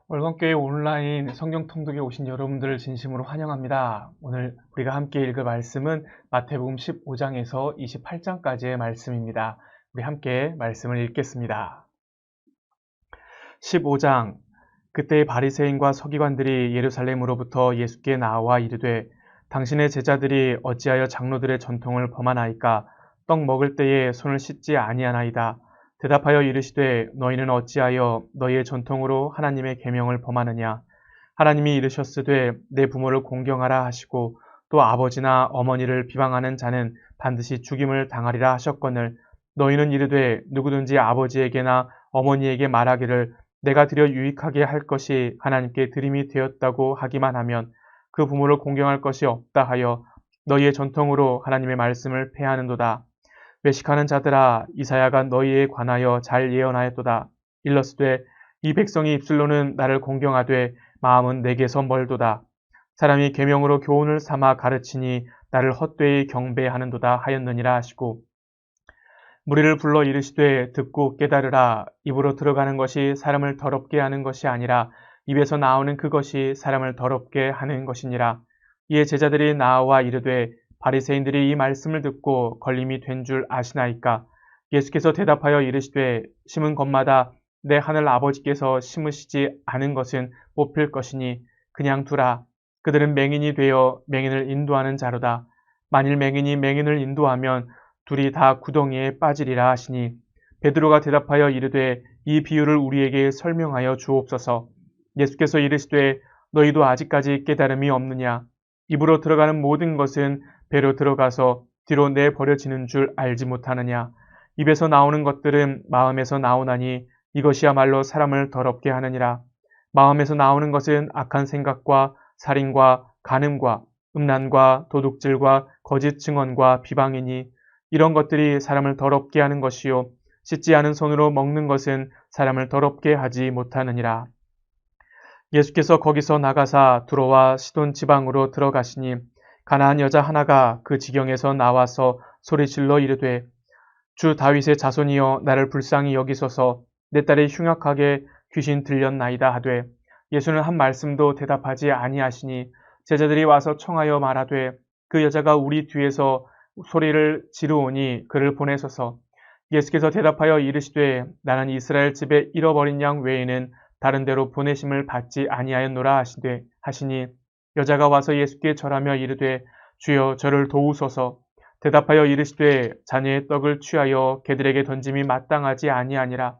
월광교회 온라인 성경 통독에 오신 여러분들을 진심으로 환영합니다. 오늘 우리가 함께 읽을 말씀은 마태복음 15장에서 28장까지의 말씀입니다. 우리 함께 말씀을 읽겠습니다. 15장. 그때 바리새인과 서기관들이 예루살렘으로부터 예수께 나와 이르되 당신의 제자들이 어찌하여 장로들의 전통을 범하나이까? 떡 먹을 때에 손을 씻지 아니하나이다. 대답하여 이르시되 너희는 어찌하여 너희의 전통으로 하나님의 계명을 범하느냐? 하나님이 이르셨으되 내 부모를 공경하라 하시고 또 아버지나 어머니를 비방하는 자는 반드시 죽임을 당하리라 하셨거늘 너희는 이르되 누구든지 아버지에게나 어머니에게 말하기를 내가 드려 유익하게 할 것이 하나님께 드림이 되었다고 하기만 하면 그 부모를 공경할 것이 없다 하여 너희의 전통으로 하나님의 말씀을 폐하는도다. 외식하는 자들아, 이사야가 너희에 관하여 잘 예언하였도다. 일러스되 이 백성이 입술로는 나를 공경하되 마음은 내게서 멀도다. 사람이 계명으로 교훈을 삼아 가르치니 나를 헛되이 경배하는도다 하였느니라 하시고 무리를 불러 이르시되 듣고 깨달으라. 입으로 들어가는 것이 사람을 더럽게 하는 것이 아니라 입에서 나오는 그것이 사람을 더럽게 하는 것이니라. 이에 제자들이 나와 이르되 바리새인들이 이 말씀을 듣고 걸림이 된 줄 아시나이까? 예수께서 대답하여 이르시되 심은 것마다 내 하늘 아버지께서 심으시지 않은 것은 뽑힐 것이니 그냥 두라. 그들은 맹인이 되어 맹인을 인도하는 자로다. 만일 맹인이 맹인을 인도하면 둘이 다 구덩이에 빠지리라 하시니 베드로가 대답하여 이르되 이 비유를 우리에게 설명하여 주옵소서. 예수께서 이르시되 너희도 아직까지 깨달음이 없느냐? 입으로 들어가는 모든 것은 배로 들어가서 뒤로 내버려지는 줄 알지 못하느냐? 입에서 나오는 것들은 마음에서 나오나니 이것이야말로 사람을 더럽게 하느니라. 마음에서 나오는 것은 악한 생각과 살인과 간음과 음란과 도둑질과 거짓 증언과 비방이니 이런 것들이 사람을 더럽게 하는 것이요 씻지 않은 손으로 먹는 것은 사람을 더럽게 하지 못하느니라. 예수께서 거기서 나가사 두로와 시돈 지방으로 들어가시니 가나안 여자 하나가 그 지경에서 나와서 소리질러 이르되 주 다윗의 자손이여 나를 불쌍히 여기소서. 내 딸이 흉악하게 귀신 들렸나이다 하되 예수는 한 말씀도 대답하지 아니하시니 제자들이 와서 청하여 말하되 그 여자가 우리 뒤에서 소리를 지르오니 그를 보내소서. 예수께서 대답하여 이르시되 나는 이스라엘 집에 잃어버린 양 외에는 다른 데로 보내심을 받지 아니하였노라 하시니 여자가 와서 예수께 절하며 이르되 주여 저를 도우소서. 대답하여 이르시되 자녀의 떡을 취하여 개들에게 던짐이 마땅하지 아니하니라.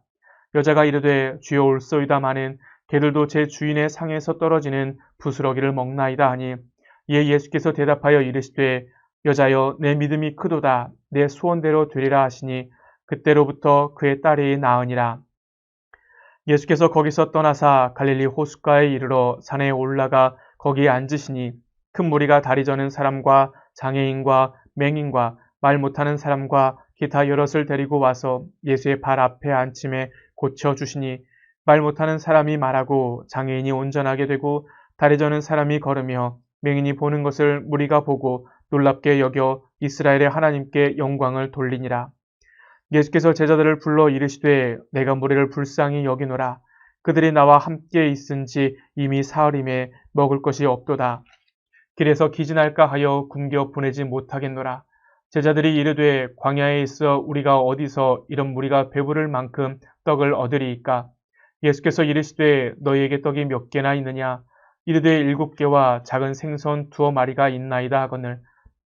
여자가 이르되 주여 올소이다마는 개들도 제 주인의 상에서 떨어지는 부스러기를 먹나이다 하니 이에 예수께서 대답하여 이르시되 여자여 내 믿음이 크도다. 내 소원대로 되리라 하시니 그때로부터 그의 딸이 나으니라. 예수께서 거기서 떠나사 갈릴리 호숫가에 이르러 산에 올라가 거기에 앉으시니 큰 무리가 다리 저는 사람과 장애인과 맹인과 말 못하는 사람과 기타 여럿을 데리고 와서 예수의 발 앞에 앉힘에 고쳐주시니 말 못하는 사람이 말하고 장애인이 온전하게 되고 다리 저는 사람이 걸으며 맹인이 보는 것을 무리가 보고 놀랍게 여겨 이스라엘의 하나님께 영광을 돌리니라. 예수께서 제자들을 불러 이르시되 내가 무리를 불쌍히 여기노라. 그들이 나와 함께 있은지 이미 사흘임에 먹을 것이 없도다. 길에서 기진할까 하여 굶겨 보내지 못하겠노라. 제자들이 이르되 광야에 있어 우리가 어디서 이런 무리가 배부를 만큼 떡을 얻으리이까? 예수께서 이르시되 너희에게 떡이 몇 개나 있느냐? 이르되 7개와 작은 생선 2마리가 있나이다 하거늘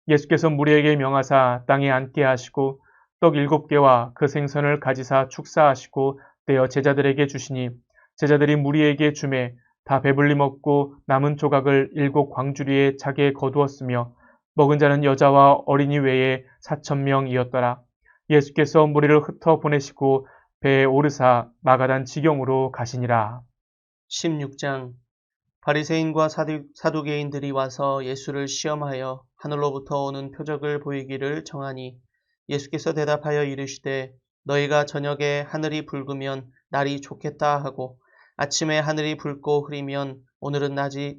예수께서 무리에게 명하사 땅에 앉게 하시고 떡 7개와 그 생선을 가지사 축사하시고 떼어 제자들에게 주시니 제자들이 무리에게 주매 다 배불리 먹고 남은 조각을 7광주리에 차게 거두었으며 먹은 자는 여자와 어린이 외에 4,000명이었더라. 예수께서 무리를 흩어 보내시고 배에 오르사 마가단 지경으로 가시니라. 16장. 바리새인과 사두개인들이 와서 예수를 시험하여 하늘로부터 오는 표적을 보이기를 청하니 예수께서 대답하여 이르시되 너희가 저녁에 하늘이 붉으면 날이 좋겠다 하고 아침에 하늘이 붉고 흐리면 오늘은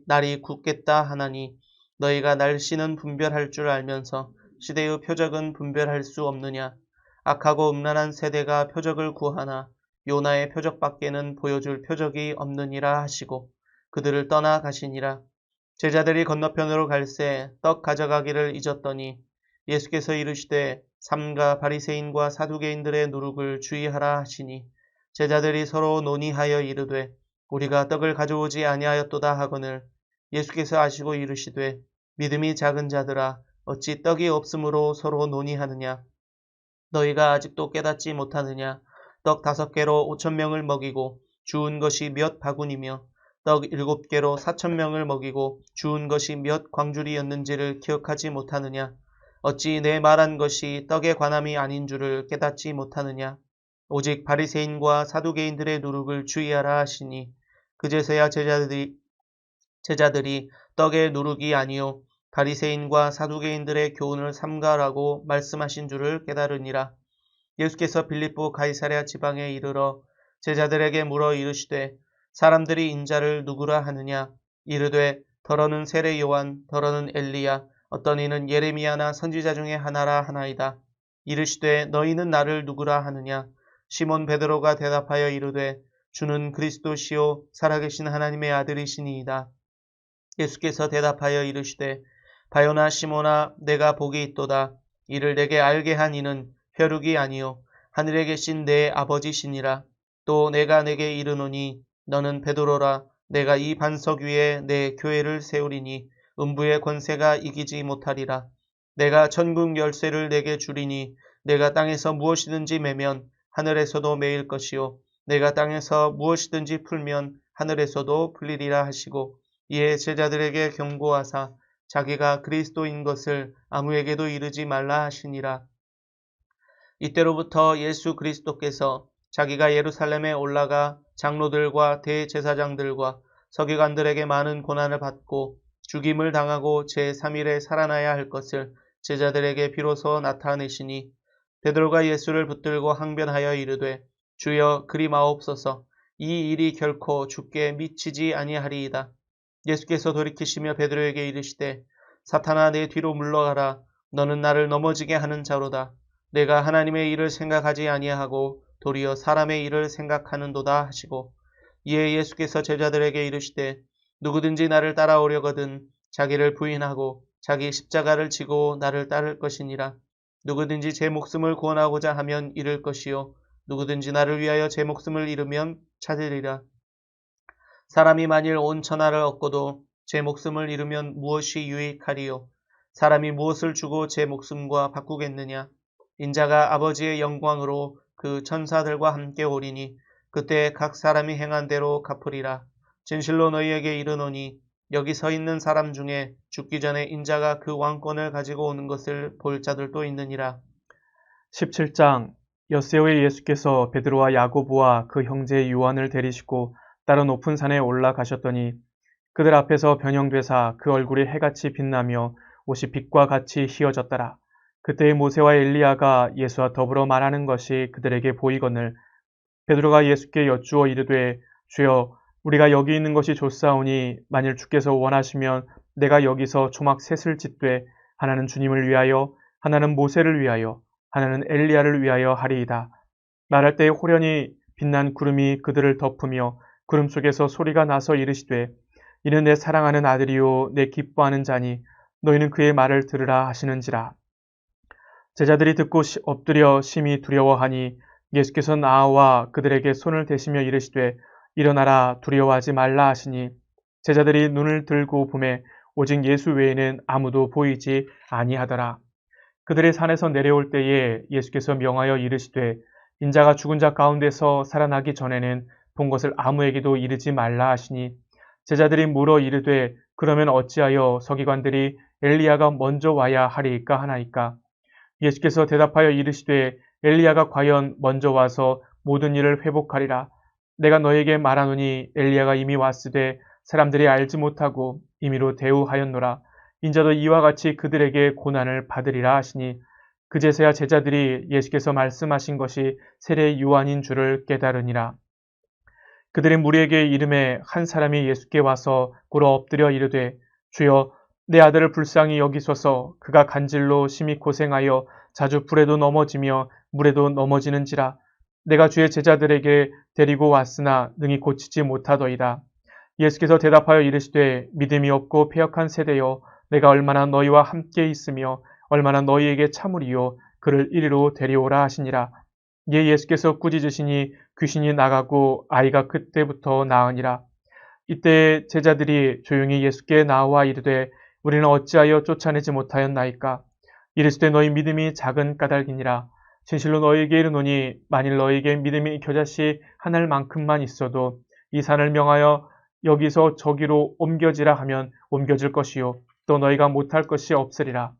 날이 굳겠다 하나니 너희가 날씨는 분별할 줄 알면서 시대의 표적은 분별할 수 없느냐? 악하고 음란한 세대가 표적을 구하나 요나의 표적밖에는 보여줄 표적이 없느니라 하시고 그들을 떠나 가시니라. 제자들이 건너편으로 갈새 떡 가져가기를 잊었더니 예수께서 이르시되 삼가 바리새인과 사두개인들의 누룩을 주의하라 하시니 제자들이 서로 논의하여 이르되 우리가 떡을 가져오지 아니하였도다 하거늘 예수께서 아시고 이르시되 믿음이 작은 자들아 어찌 떡이 없으므로 서로 논의하느냐 너희가 아직도 깨닫지 못하느냐 떡 5개로 5,000명을 먹이고 주운 것이 몇 바구니며 떡 7개로 4,000명을 먹이고 주운 것이 몇 광주리였는지를 기억하지 못하느냐 어찌 내 말한 것이 떡에 관함이 아닌 줄을 깨닫지 못하느냐 오직 바리새인과 사두개인들의 누룩을 주의하라 하시니 그제서야 제자들이 떡의 누룩이 아니요 바리새인과 사두개인들의 교훈을 삼가라고 말씀하신 줄을 깨달으니라. 예수께서 빌립보 가이사랴 지방에 이르러 제자들에게 물어 이르시되 사람들이 인자를 누구라 하느냐 이르되 더러는 세례 요한 더러는 엘리야 어떤 이는 예레미야나 선지자 중에 하나라 하나이다. 이르시되 너희는 나를 누구라 하느냐 시몬 베드로가 대답하여 이르되 주는 그리스도시요 살아계신 하나님의 아들이시니이다. 예수께서 대답하여 이르시되 바요나 시몬아 내가 복이 있도다. 이를 내게 알게 한 이는 혈육이 아니요 하늘에 계신 내 아버지시니라. 또 내가 내게 이르노니 너는 베드로라. 내가 이 반석 위에 내 교회를 세우리니 음부의 권세가 이기지 못하리라. 내가 천국 열쇠를 내게 주리니 내가 땅에서 무엇이든지 매면 하늘에서도 매일 것이요 내가 땅에서 무엇이든지 풀면 하늘에서도 풀리리라 하시고 이에 제자들에게 경고하사 자기가 그리스도인 것을 아무에게도 이르지 말라 하시니라. 이때로부터 예수 그리스도께서 자기가 예루살렘에 올라가 장로들과 대제사장들과 서기관들에게 많은 고난을 받고 죽임을 당하고 제3일에 살아나야 할 것을 제자들에게 비로소 나타내시니 베드로가 예수를 붙들고 항변하여 이르되 주여 그리 마옵소서 이 일이 결코 주께 미치지 아니하리이다. 예수께서 돌이키시며 베드로에게 이르시되 사탄아 내 뒤로 물러가라. 너는 나를 넘어지게 하는 자로다. 내가 하나님의 일을 생각하지 아니하고 도리어 사람의 일을 생각하는도다 하시고 이에 예수께서 제자들에게 이르시되 누구든지 나를 따라오려거든 자기를 부인하고 자기 십자가를 지고 나를 따를 것이니라. 누구든지 제 목숨을 구원하고자 하면 잃을 것이요 누구든지 나를 위하여 제 목숨을 잃으면 찾으리라. 사람이 만일 온 천하를 얻고도 제 목숨을 잃으면 무엇이 유익하리요? 사람이 무엇을 주고 제 목숨과 바꾸겠느냐? 인자가 아버지의 영광으로 그 천사들과 함께 오리니 그때 각 사람이 행한 대로 갚으리라. 진실로 너희에게 이르노니 여기 서 있는 사람 중에 죽기 전에 인자가 그 왕권을 가지고 오는 것을 볼 자들도 있느니라. 17장 엿새오에 예수께서 베드로와 야고보와 그 형제 요한을 데리시고 다른 높은 산에 올라가셨더니 그들 앞에서 변형되사 그 얼굴이 해같이 빛나며 옷이 빛과 같이 휘어졌더라. 그때에 모세와 엘리야가 예수와 더불어 말하는 것이 그들에게 보이거늘 베드로가 예수께 여쭈어 이르되 주여 우리가 여기 있는 것이 좋사오니 만일 주께서 원하시면 내가 여기서 초막 셋을 짓되 하나는 주님을 위하여 하나는 모세를 위하여 하나는 엘리야를 위하여 하리이다. 말할 때에 호련히 빛난 구름이 그들을 덮으며 구름 속에서 소리가 나서 이르시되 이는 내 사랑하는 아들이요 내 기뻐하는 자니 너희는 그의 말을 들으라 하시는지라. 제자들이 듣고 엎드려 심히 두려워하니 예수께서 나와 그들에게 손을 대시며 이르시되 일어나라 두려워하지 말라 하시니 제자들이 눈을 들고 보매 오직 예수 외에는 아무도 보이지 아니하더라. 그들이 산에서 내려올 때에 예수께서 명하여 이르시되 인자가 죽은 자 가운데서 살아나기 전에는 본 것을 아무에게도 이르지 말라 하시니 제자들이 물어 이르되 그러면 어찌하여 서기관들이 엘리야가 먼저 와야 하리이까 하나이까? 예수께서 대답하여 이르시되 엘리야가 과연 먼저 와서 모든 일을 회복하리라. 내가 너에게 말하노니 엘리야가 이미 왔으되 사람들이 알지 못하고 임의로 대우하였노라. 인자도 이와 같이 그들에게 고난을 받으리라 하시니 그제서야 제자들이 예수께서 말씀하신 것이 세례 요한인 줄을 깨달으니라. 그들이 무리에게 이름에 한 사람이 예수께 와서 꿇어 엎드려 이르되 주여 내 아들을 불쌍히 여기소서. 그가 간질로 심히 고생하여 자주 불에도 넘어지며 물에도 넘어지는지라. 내가 주의 제자들에게 데리고 왔으나 능히 고치지 못하더이다. 예수께서 대답하여 이르시되 믿음이 없고 패역한 세대여 내가 얼마나 너희와 함께 있으며 얼마나 너희에게 참으리요 그를 이리로 데려오라 하시니라. 이에 예수께서 꾸짖으시니 귀신이 나가고 아이가 그때부터 나으니라. 이때 제자들이 조용히 예수께 나와 이르되 우리는 어찌하여 쫓아내지 못하였나이까. 이르시되 너희 믿음이 작은 까닭이니라. 진실로 너희에게 이르노니 만일 너희에게 믿음이 겨자씨 한 알만큼만 있어도 이 산을 명하여 여기서 저기로 옮겨지라 하면 옮겨질 것이요 또 너희가 못할 것이 없으리라.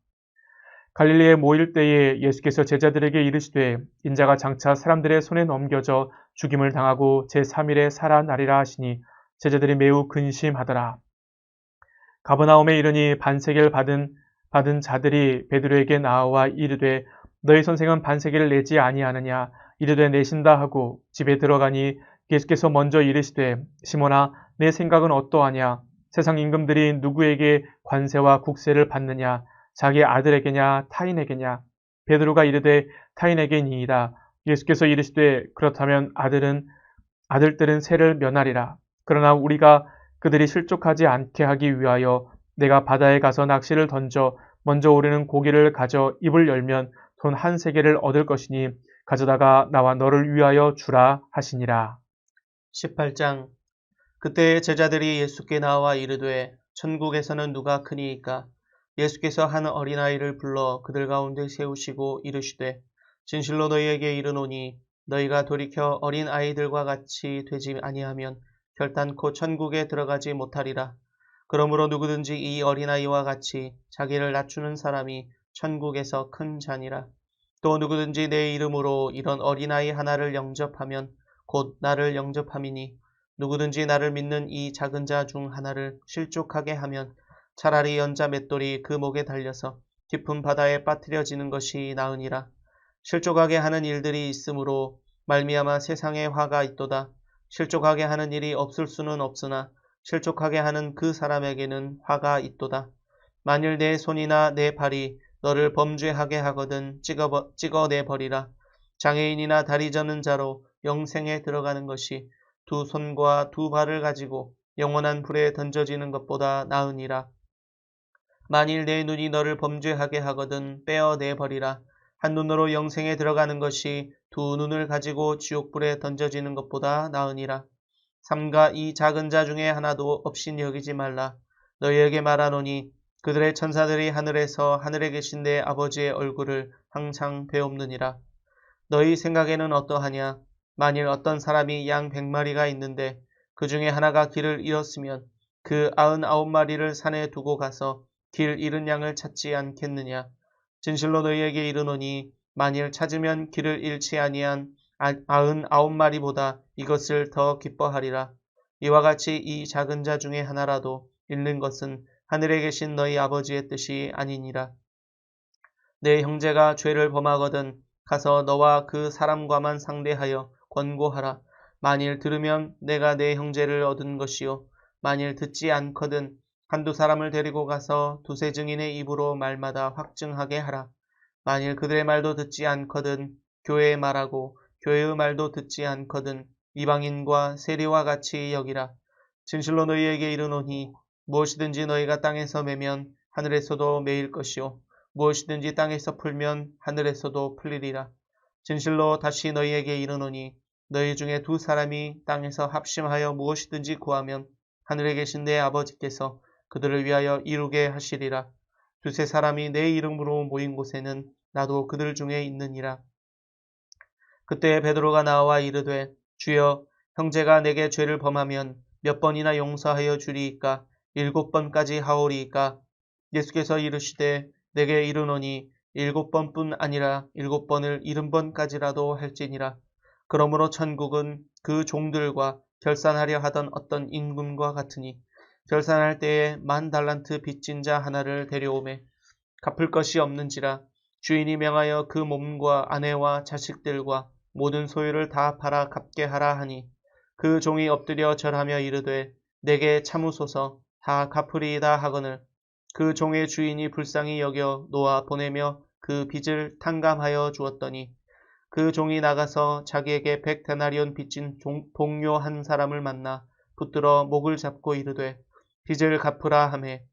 갈릴리에 모일 때에 예수께서 제자들에게 이르시되 인자가 장차 사람들의 손에 넘겨져 죽임을 당하고 제3일에 살아나리라 하시니 제자들이 매우 근심하더라. 가버나움에 이르니 반세계를 받은 자들이 베드로에게 나와 이르되 너희 선생은 반세계를 내지 아니하느냐 이르되 내신다 하고 집에 들어가니 예수께서 먼저 이르시되 시몬아 내 생각은 어떠하냐 세상 임금들이 누구에게 관세와 국세를 받느냐 자기 아들에게냐 타인에게냐 베드로가 이르되 타인에게니이다. 예수께서 이르시되 그렇다면 아들들은 세를 면하리라. 그러나 우리가 그들이 실족하지 않게 하기 위하여 내가 바다에 가서 낚시를 던져 먼저 오르는 고기를 가져 입을 열면 돈 한 세겔을 얻을 것이니 가져다가 나와 너를 위하여 주라 하시니라. 18장. 그때 제자들이 예수께 나와 이르되 천국에서는 누가 크니이까. 예수께서 한 어린아이를 불러 그들 가운데 세우시고 이르시되 진실로 너희에게 이르노니 너희가 돌이켜 어린 아이들과 같이 되지 아니하면 결단코 천국에 들어가지 못하리라. 그러므로 누구든지 이 어린아이와 같이 자기를 낮추는 사람이 천국에서 큰 자니라. 또 누구든지 내 이름으로 이런 어린아이 하나를 영접하면 곧 나를 영접함이니 누구든지 나를 믿는 이 작은 자 중 하나를 실족하게 하면 차라리 연자 맷돌이 그 목에 달려서 깊은 바다에 빠뜨려지는 것이 나으니라. 실족하게 하는 일들이 있으므로 말미암아 세상에 화가 있도다. 실족하게 하는 일이 없을 수는 없으나 실족하게 하는 그 사람에게는 화가 있도다. 만일 내 손이나 내 발이 너를 범죄하게 하거든 찍어내버리라. 장애인이나 다리 저는 자로 영생에 들어가는 것이 두 손과 두 발을 가지고 영원한 불에 던져지는 것보다 나으니라. 만일 내 눈이 너를 범죄하게 하거든 빼어내버리라. 한 눈으로 영생에 들어가는 것이 두 눈을 가지고 지옥불에 던져지는 것보다 나으니라. 삼가 이 작은 자 중에 하나도 없인 여기지 말라. 너희에게 말하노니 그들의 천사들이 하늘에서 하늘에 계신 내 아버지의 얼굴을 항상 배옵느니라. 너희 생각에는 어떠하냐? 만일 어떤 사람이 양 100마리가 있는데 그 중에 하나가 길을 잃었으면 그 99마리를 산에 두고 가서 길 잃은 양을 찾지 않겠느냐? 진실로 너희에게 이르노니 만일 찾으면 길을 잃지 아니한 99마리보다 이것을 더 기뻐하리라. 이와 같이 이 작은 자 중에 하나라도 잃는 것은 하늘에 계신 너희 아버지의 뜻이 아니니라. 내 형제가 죄를 범하거든 가서 너와 그 사람과만 상대하여 권고하라. 만일 들으면 내가 내 형제를 얻은 것이요 만일 듣지 않거든 한두 사람을 데리고 가서 두세 증인의 입으로 말마다 확증하게 하라. 만일 그들의 말도 듣지 않거든 교회의 말하고 교회의 말도 듣지 않거든 이방인과 세리와 같이 여기라. 진실로 너희에게 이르노니 무엇이든지 너희가 땅에서 매면 하늘에서도 매일 것이요 무엇이든지 땅에서 풀면 하늘에서도 풀리리라. 진실로 다시 너희에게 이르노니 너희 중에 두 사람이 땅에서 합심하여 무엇이든지 구하면 하늘에 계신 내 아버지께서 그들을 위하여 이루게 하시리라. 두세 사람이 내 이름으로 모인 곳에는 나도 그들 중에 있느니라. 그때 베드로가 나와 이르되 주여 형제가 내게 죄를 범하면 몇 번이나 용서하여 주리이까 7번까지 하오리이까. 예수께서 이르시되 내게 이르노니 7번뿐 아니라 7번을 70번까지라도 할지니라. 그러므로 천국은 그 종들과 결산하려 하던 어떤 임금과 같으니 결산할 때에 10,000달란트 빚진 자 하나를 데려오매 갚을 것이 없는지라. 주인이 명하여 그 몸과 아내와 자식들과 모든 소유를 다 팔아 갚게 하라 하니 그 종이 엎드려 절하며 이르되 내게 참으소서 다 갚으리이다 하거늘 그 종의 주인이 불쌍히 여겨 놓아 보내며 그 빚을 탕감하여 주었더니 그 종이 나가서 자기에게 100데나리온 빚진 동료 한 사람을 만나 붙들어 목을 잡고 이르되 빚을 갚으라 하매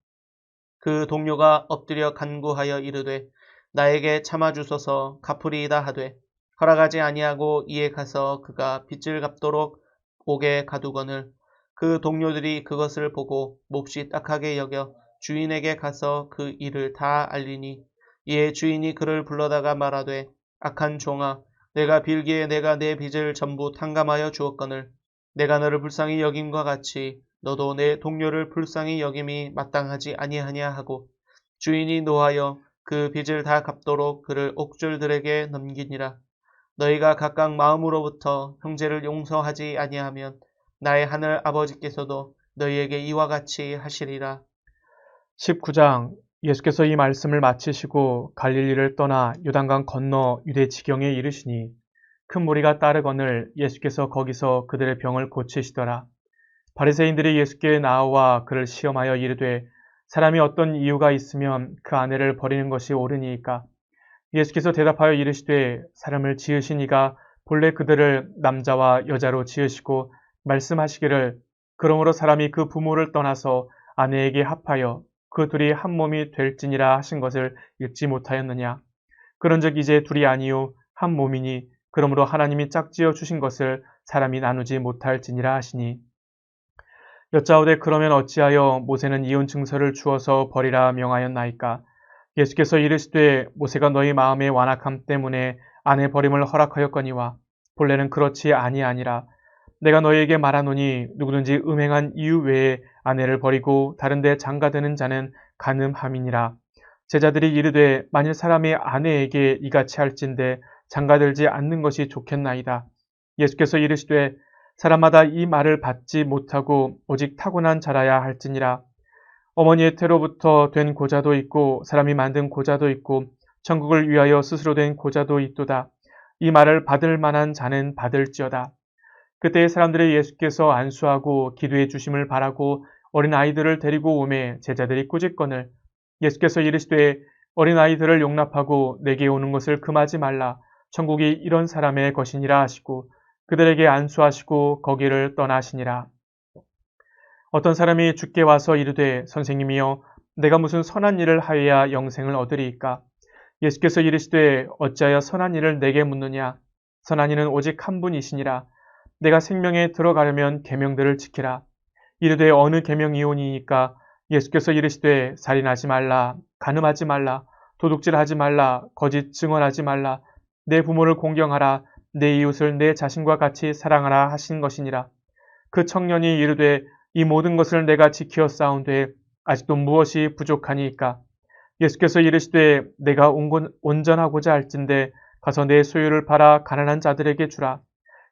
그 동료가 엎드려 간구하여 이르되 나에게 참아주소서 갚으리이다 하되 허락하지 아니하고 이에 가서 그가 빚을 갚도록 옥에 가두거늘 그 동료들이 그것을 보고 몹시 딱하게 여겨 주인에게 가서 그 일을 다 알리니 이에 주인이 그를 불러다가 말하되 악한 종아 내가 빌기에 내가 내 빚을 전부 탕감하여 주었거늘 내가 너를 불쌍히 여김과 같이 너도 내 동료를 불쌍히 여김이 마땅하지 아니하냐 하고 주인이 노하여 그 빚을 다 갚도록 그를 옥졸들에게 넘기니라. 너희가 각각 마음으로부터 형제를 용서하지 아니하면 나의 하늘 아버지께서도 너희에게 이와 같이 하시리라. 19장 예수께서 이 말씀을 마치시고 갈릴리를 떠나 요단강 건너 유대 지경에 이르시니 큰 무리가 따르거늘 예수께서 거기서 그들의 병을 고치시더라. 바리새인들이 예수께 나와 그를 시험하여 이르되 사람이 어떤 이유가 있으면 그 아내를 버리는 것이 옳으니이까. 예수께서 대답하여 이르시되 사람을 지으신 이가 본래 그들을 남자와 여자로 지으시고 말씀하시기를 그러므로 사람이 그 부모를 떠나서 아내에게 합하여 그 둘이 한 몸이 될지니라 하신 것을 읽지 못하였느냐. 그런즉 이제 둘이 아니요 한 몸이니 그러므로 하나님이 짝지어 주신 것을 사람이 나누지 못할지니라 하시니 여짜오되 그러면 어찌하여 모세는 이혼 증서를 주어서 버리라 명하였나이까. 예수께서 이르시되 모세가 너희 마음의 완악함 때문에 아내 버림을 허락하였거니와 본래는 그렇지 아니하니라. 내가 너희에게 말하노니 누구든지 음행한 이유 외에 아내를 버리고 다른 데 장가드는 자는 간음함이니라. 제자들이 이르되 만일 사람이 아내에게 이같이 할진대 장가들지 않는 것이 좋겠나이다. 예수께서 이르시되 사람마다 이 말을 받지 못하고 오직 타고난 자라야 할지니라. 어머니의 태로부터 된 고자도 있고 사람이 만든 고자도 있고 천국을 위하여 스스로 된 고자도 있도다. 이 말을 받을 만한 자는 받을지어다. 그때 사람들이 예수께서 안수하고 기도해 주심을 바라고 어린 아이들을 데리고 오매 제자들이 꾸짖거늘 예수께서 이르시되 어린 아이들을 용납하고 내게 오는 것을 금하지 말라. 천국이 이런 사람의 것이니라 하시고 그들에게 안수하시고 거기를 떠나시니라. 어떤 사람이 주께 와서 이르되 선생님이여 내가 무슨 선한 일을 하여야 영생을 얻으리이까. 예수께서 이르시되 어찌하여 선한 일을 내게 묻느냐. 선한 이는 오직 한 분이시니라. 내가 생명에 들어가려면 계명들을 지키라. 이르되 어느 계명이오니이까. 예수께서 이르시되 살인하지 말라, 간음하지 말라, 도둑질하지 말라, 거짓 증언하지 말라, 내 부모를 공경하라, 내 이웃을 내 자신과 같이 사랑하라 하신 것이니라. 그 청년이 이르되 이 모든 것을 내가 지키어 싸운되 아직도 무엇이 부족하니이까. 예수께서 이르시되 내가 온전하고자 할진대 가서 내 소유를 팔아 가난한 자들에게 주라.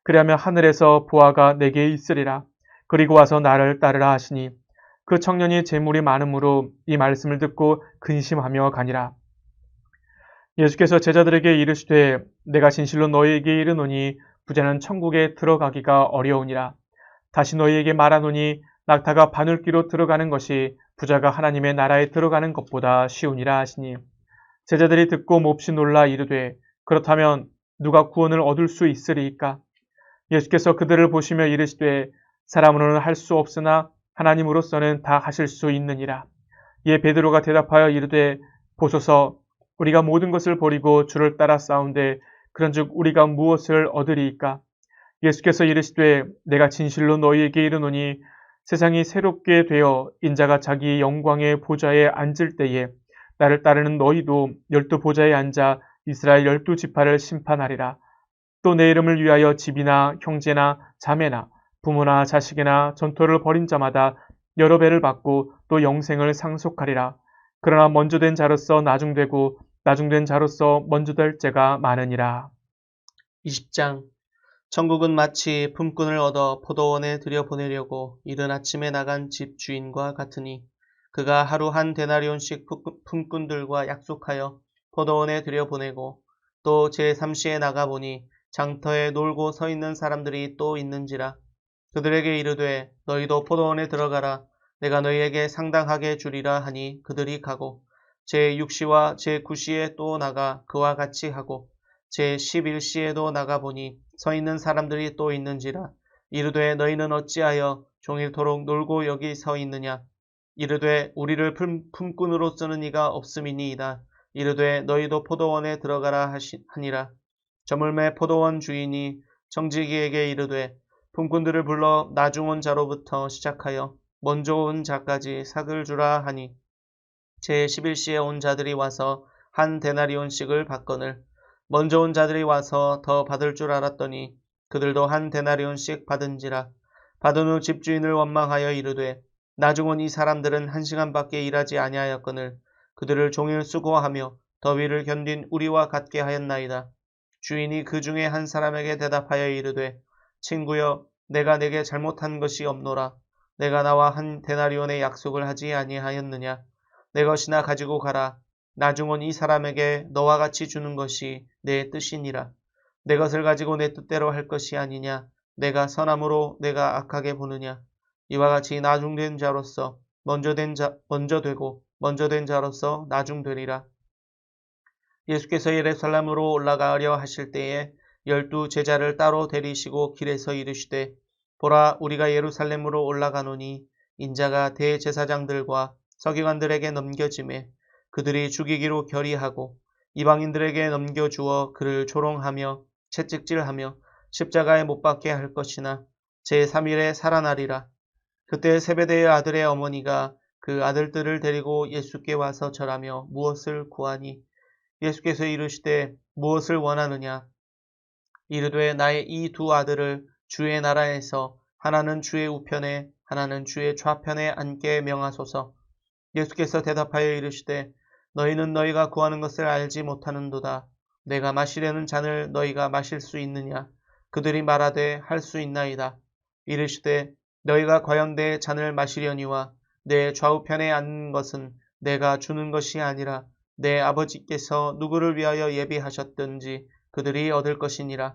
그리하면 하늘에서 보화가 내게 있으리라. 그리고 와서 나를 따르라 하시니 그 청년이 재물이 많음으로 이 말씀을 듣고 근심하며 가니라. 예수께서 제자들에게 이르시되 내가 진실로 너희에게 이르노니 부자는 천국에 들어가기가 어려우니라. 다시 너희에게 말하노니 낙타가 바늘귀로 들어가는 것이 부자가 하나님의 나라에 들어가는 것보다 쉬우니라 하시니 제자들이 듣고 몹시 놀라 이르되 그렇다면 누가 구원을 얻을 수 있으리이까. 예수께서 그들을 보시며 이르시되 사람으로는 할 수 없으나 하나님으로서는 다 하실 수 있느니라. 이에 베드로가 대답하여 이르되 보소서 우리가 모든 것을 버리고 주를 따라 싸운데 그런즉 우리가 무엇을 얻으리이까. 예수께서 이르시되 내가 진실로 너희에게 이르노니 세상이 새롭게 되어 인자가 자기 영광의 보좌에 앉을 때에 나를 따르는 너희도 12보좌에 앉아 이스라엘 12지파를 심판하리라. 또 내 이름을 위하여 집이나 형제나 자매나 부모나 자식이나 전토를 벌인 자마다 여러 배를 받고 또 영생을 상속하리라. 그러나 먼저 된 자로서 나중되고 나중된 자로서 먼저 될 자가 많으니라. 20장 천국은 마치 품꾼을 얻어 포도원에 들여보내려고 이른 아침에 나간 집 주인과 같으니 그가 하루 한 데나리온씩 품꾼들과 약속하여 포도원에 들여보내고 또 제3시에 나가보니 장터에 놀고 서 있는 사람들이 또 있는지라. 그들에게 이르되 너희도 포도원에 들어가라. 내가 너희에게 상당하게 주리라 하니 그들이 가고 제6시와 제9시에 또 나가 그와 같이 하고 제11시에도 나가보니 서 있는 사람들이 또 있는지라. 이르되 너희는 어찌하여 종일토록 놀고 여기 서 있느냐. 이르되 우리를 품꾼으로 쓰는 이가 없음이니이다. 이르되 너희도 포도원에 들어가라 하니라. 저물매 포도원 주인이 청지기에게 이르되 품꾼들을 불러 나중 온 자로부터 시작하여 먼저 온 자까지 삭을 주라 하니 제11시에 온 자들이 와서 한 데나리온씩을 받거늘 먼저 온 자들이 와서 더 받을 줄 알았더니 그들도 한 데나리온씩 받은지라. 받은 후 집주인을 원망하여 이르되 나중 온 이 사람들은 1시간밖에 일하지 아니하였거늘 그들을 종일 수고하며 더위를 견딘 우리와 같게 하였나이다. 주인이 그 중에 한 사람에게 대답하여 이르되 친구여 내가 내게 잘못한 것이 없노라. 내가 나와 한 데나리온의 약속을 하지 아니하였느냐. 내 것이나 가지고 가라. 나중 온 이 사람에게 너와 같이 주는 것이 내 뜻이니라. 내 것을 가지고 내 뜻대로 할 것이 아니냐. 내가 선함으로 내가 악하게 보느냐. 이와 같이 나중된 자로서 먼저 되고 먼저 된 자로서 나중되리라. 예수께서 예루살렘으로 올라가려 하실 때에 12 제자를 따로 데리시고 길에서 이르시되 보라 우리가 예루살렘으로 올라가노니 인자가 대제사장들과 서기관들에게 넘겨지매 그들이 죽이기로 결의하고 이방인들에게 넘겨주어 그를 조롱하며 채찍질하며 십자가에 못 박게 할 것이나 제3일에 살아나리라. 그때 세베대의 아들의 어머니가 그 아들들을 데리고 예수께 와서 절하며 무엇을 구하니 예수께서 이르시되 무엇을 원하느냐. 이르되 나의 이 두 아들을 주의 나라에서 하나는 주의 우편에 하나는 주의 좌편에 앉게 명하소서. 예수께서 대답하여 이르시되 너희는 너희가 구하는 것을 알지 못하는도다. 내가 마시려는 잔을 너희가 마실 수 있느냐. 그들이 말하되 할 수 있나이다. 이르시되 너희가 과연 내 잔을 마시려니와 내 좌우편에 앉는 것은 내가 주는 것이 아니라 내 아버지께서 누구를 위하여 예비하셨든지 그들이 얻을 것이니라.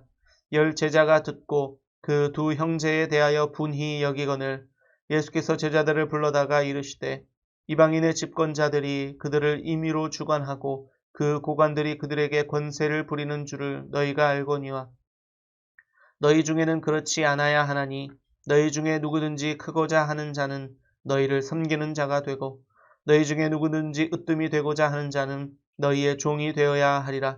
10 제자가 듣고 그 두 형제에 대하여 분히 여기거늘 예수께서 제자들을 불러다가 이르시되 이방인의 집권자들이 그들을 임의로 주관하고 그 고관들이 그들에게 권세를 부리는 줄을 너희가 알거니와 너희 중에는 그렇지 않아야 하나니 너희 중에 누구든지 크고자 하는 자는 너희를 섬기는 자가 되고 너희 중에 누구든지 으뜸이 되고자 하는 자는 너희의 종이 되어야 하리라.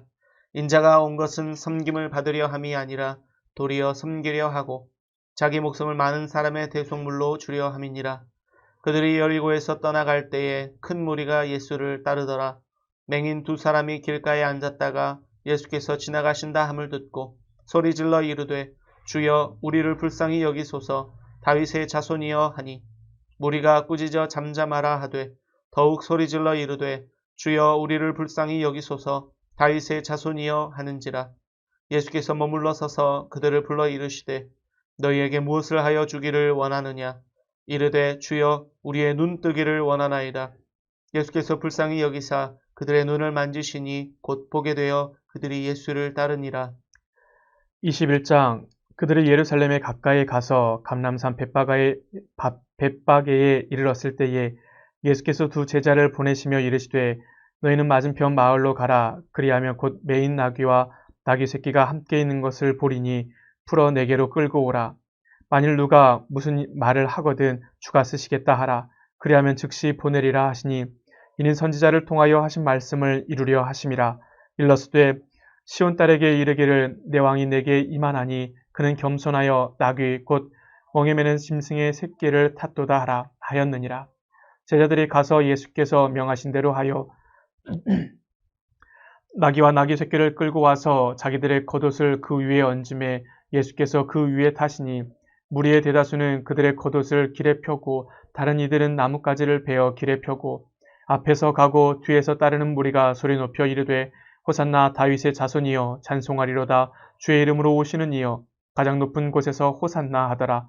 인자가 온 것은 섬김을 받으려 함이 아니라 도리어 섬기려 하고 자기 목숨을 많은 사람의 대속물로 주려 함이니라. 그들이 여리고에서 떠나갈 때에 큰 무리가 예수를 따르더라. 맹인 2 사람이 길가에 앉았다가 예수께서 지나가신다 함을 듣고 소리질러 이르되 주여 우리를 불쌍히 여기소서. 다윗의 자손이여 하니 무리가 꾸짖어 잠잠하라 하되 더욱 소리질러 이르되 주여 우리를 불쌍히 여기소서. 다윗의 자손이여 하는지라. 예수께서 머물러 서서 그들을 불러 이르시되 너희에게 무엇을 하여 주기를 원하느냐. 이르되 주여 우리의 눈 뜨기를 원하나이다. 예수께서 불쌍히 여기사 그들의 눈을 만지시니 곧 보게 되어 그들이 예수를 따르니라. 21장 그들이 예루살렘에 가까이 가서 감람산 벳바게에 이르렀을 때에 예수께서 2 제자를 보내시며 이르시되 너희는 맞은편 마을로 가라. 그리하면 곧 매인 나귀와 나귀 새끼가 함께 있는 것을 보리니 풀어 내게로 끌고 오라. 만일 누가 무슨 말을 하거든 주가 쓰시겠다 하라. 그리하면 즉시 보내리라 하시니 이는 선지자를 통하여 하신 말씀을 이루려 하심이라. 일러스되 시온 딸에게 이르기를 내 왕이 내게 임하나니 그는 겸손하여 나귀 곧 멍에 매는 짐승의 새끼를 탔도다 하라 하였느니라. 제자들이 가서 예수께서 명하신 대로 하여 나귀와 나귀 새끼를 끌고 와서 자기들의 겉옷을 그 위에 얹음에 예수께서 그 위에 타시니 무리의 대다수는 그들의 겉옷을 길에 펴고 다른 이들은 나뭇가지를 베어 길에 펴고 앞에서 가고 뒤에서 따르는 무리가 소리 높여 이르되 호산나 다윗의 자손이여 찬송하리로다. 주의 이름으로 오시는 이여 가장 높은 곳에서 호산나 하더라.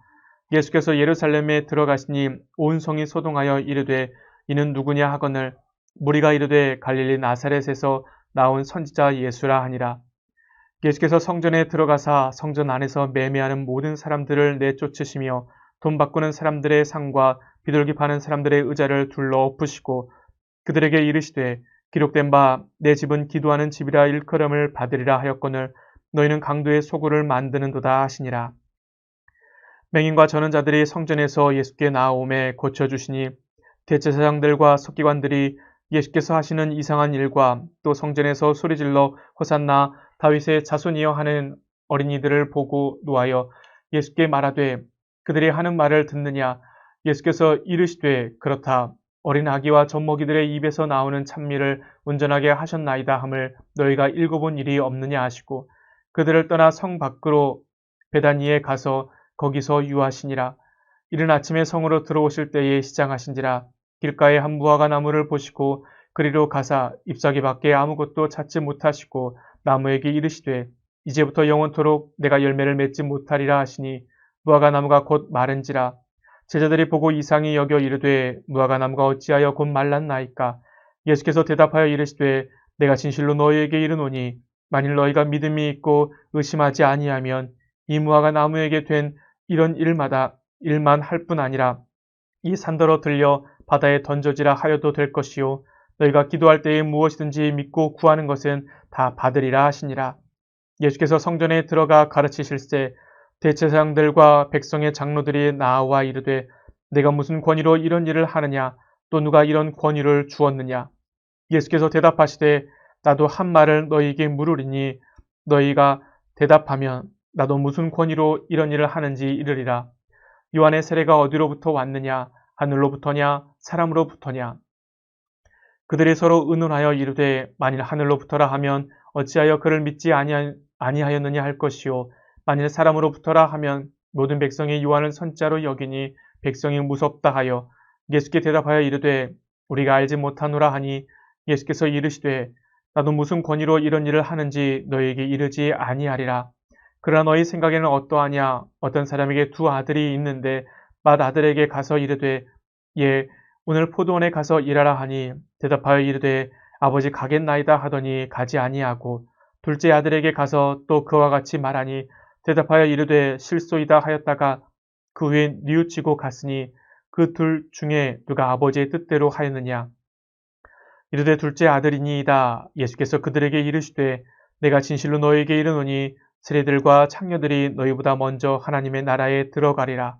예수께서 예루살렘에 들어가시니 온 성이 소동하여 이르되 이는 누구냐 하거늘 무리가 이르되 갈릴리 나사렛에서 나온 선지자 예수라 하니라. 예수께서 성전에 들어가사 성전 안에서 매매하는 모든 사람들을 내쫓으시며 돈 바꾸는 사람들의 상과 비둘기 파는 사람들의 의자를 둘러 엎으시고 그들에게 이르시되 기록된 바 내 집은 기도하는 집이라 일컬음을 받으리라 하였거늘 너희는 강도의 소굴을 만드는도다 하시니라. 맹인과 전원자들이 성전에서 예수께 나아오매 고쳐주시니 대제사장들과 서기관들이 예수께서 하시는 이상한 일과 또 성전에서 소리질러 호산나 다윗의 자손이여 하는 어린이들을 보고 노하여 예수께 말하되 그들이 하는 말을 듣느냐. 예수께서 이르시되 그렇다. 어린 아기와 젖먹이들의 입에서 나오는 찬미를 온전하게 하셨나이다 함을 너희가 읽어본 일이 없느냐 하시고 그들을 떠나 성 밖으로 베다니에 가서 거기서 유하시니라. 이른 아침에 성으로 들어오실 때에 시장하신지라. 길가에 한 무화과 나무를 보시고 그리로 가사 잎사귀 밖에 아무것도 찾지 못하시고 나무에게 이르시되 이제부터 영원토록 내가 열매를 맺지 못하리라 하시니 무화과 나무가 곧 마른지라. 제자들이 보고 이상히 여겨 이르되 무화과 나무가 어찌하여 곧 말랐나이까. 예수께서 대답하여 이르시되 내가 진실로 너희에게 이르노니 만일 너희가 믿음이 있고 의심하지 아니하면 이 무화과 나무에게 된 이런 일만 할 뿐 아니라 이 산더러 들려 바다에 던져지라 하여도 될 것이요 너희가 기도할 때에 무엇이든지 믿고 구하는 것은 다 받으리라 하시니라. 예수께서 성전에 들어가 가르치실세 대제사장들과 백성의 장로들이 나와 이르되 내가 무슨 권위로 이런 일을 하느냐 또 누가 이런 권위를 주었느냐. 예수께서 대답하시되 나도 한 말을 너희에게 물으리니 너희가 대답하면 나도 무슨 권위로 이런 일을 하는지 이르리라. 요한의 세례가 어디로부터 왔느냐 하늘로부터냐 사람으로부터냐. 그들이 서로 의논하여 이르되 만일 하늘로부터라 하면 어찌하여 그를 믿지 아니하였느냐 할 것이요 만일 사람으로부터라 하면 모든 백성이 요한을 선자로 여기니 백성이 무섭다 하여 예수께 대답하여 이르되 우리가 알지 못하노라 하니 예수께서 이르시되 나도 무슨 권위로 이런 일을 하는지 너희에게 이르지 아니하리라. 그러나 너희 생각에는 어떠하냐. 어떤 사람에게 두 아들이 있는데 맏아들에게 가서 이르되 예 오늘 포도원에 가서 일하라 하니 대답하여 이르되 아버지 가겠나이다 하더니 가지 아니하고 둘째 아들에게 가서 또 그와 같이 말하니 대답하여 이르되 실소이다 하였다가 그 후에 뉘우치고 갔으니 그 둘 중에 누가 아버지의 뜻대로 하였느냐. 이르되 둘째 아들이니이다. 예수께서 그들에게 이르시되 내가 진실로 너희에게 이르노니 세리들과 창녀들이 너희보다 먼저 하나님의 나라에 들어가리라.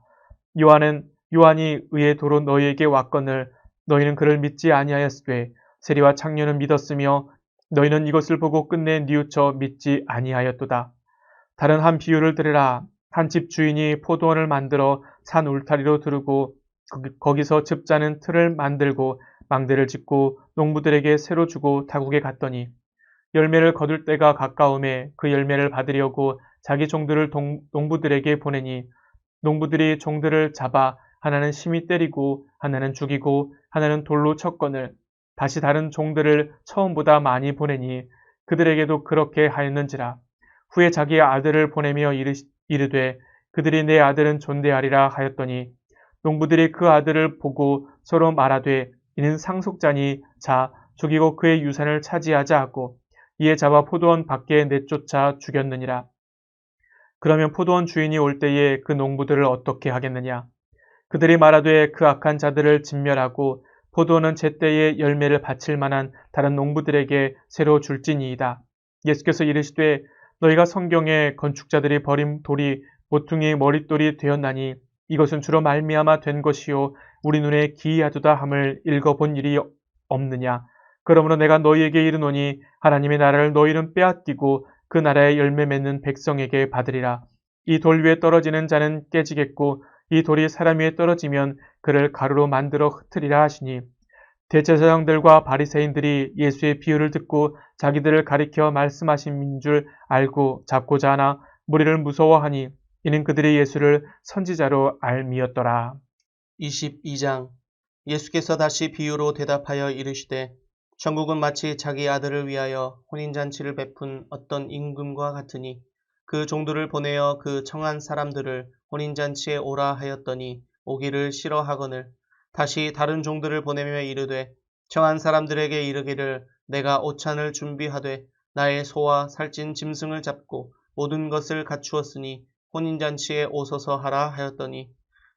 요한이 의의 도로 너희에게 왔거늘 너희는 그를 믿지 아니하였으되 세리와 창녀는 믿었으며 너희는 이것을 보고 끝내 뉘우쳐 믿지 아니하였도다. 다른 한 비유를 들으라. 한 집 주인이 포도원을 만들어 산 울타리로 두르고 거기서 즙자는 틀을 만들고 망대를 짓고 농부들에게 새로 주고 타국에 갔더니 열매를 거둘 때가 가까움에 그 열매를 받으려고 자기 종들을 농부들에게 보내니 농부들이 종들을 잡아 하나는 심히 때리고 하나는 죽이고 하나는 돌로 쳤거늘 다시 다른 종들을 처음보다 많이 보내니 그들에게도 그렇게 하였는지라. 후에 자기의 아들을 보내며 이르되 그들이 내 아들은 존대하리라 하였더니 농부들이 그 아들을 보고 서로 말하되 이는 상속자니 자 죽이고 그의 유산을 차지하자 하고 이에 잡아 포도원 밖에 내쫓아 죽였느니라. 그러면 포도원 주인이 올 때에 그 농부들을 어떻게 하겠느냐. 그들이 말하되 그 악한 자들을 진멸하고 포도원은 제때에 열매를 바칠 만한 다른 농부들에게 새로 줄지니이다. 예수께서 이르시되 너희가 성경에 건축자들이 버린 돌이 모퉁이의 머릿돌이 되었나니 이것은 주로 말미암아 된 것이요 우리 눈에 기이하도다 함을 읽어본 일이 없느냐. 그러므로 내가 너희에게 이르노니 하나님의 나라를 너희는 빼앗기고 그 나라의 열매 맺는 백성에게 받으리라. 이 돌 위에 떨어지는 자는 깨지겠고 이 돌이 사람 위에 떨어지면 그를 가루로 만들어 흩으리라 하시니 대제사장들과 바리새인들이 예수의 비유를 듣고 자기들을 가리켜 말씀하신 줄 알고 잡고자 하나 무리를 무서워하니 이는 그들이 예수를 선지자로 알미었더라. 22장 예수께서 다시 비유로 대답하여 이르시되 천국은 마치 자기 아들을 위하여 혼인잔치를 베푼 어떤 임금과 같으니 그 종들을 보내어 그 청한 사람들을 혼인잔치에 오라 하였더니 오기를 싫어하거늘 다시 다른 종들을 보내며 이르되 청한 사람들에게 이르기를 내가 오찬을 준비하되 나의 소와 살찐 짐승을 잡고 모든 것을 갖추었으니 혼인잔치에 오소서 하라 하였더니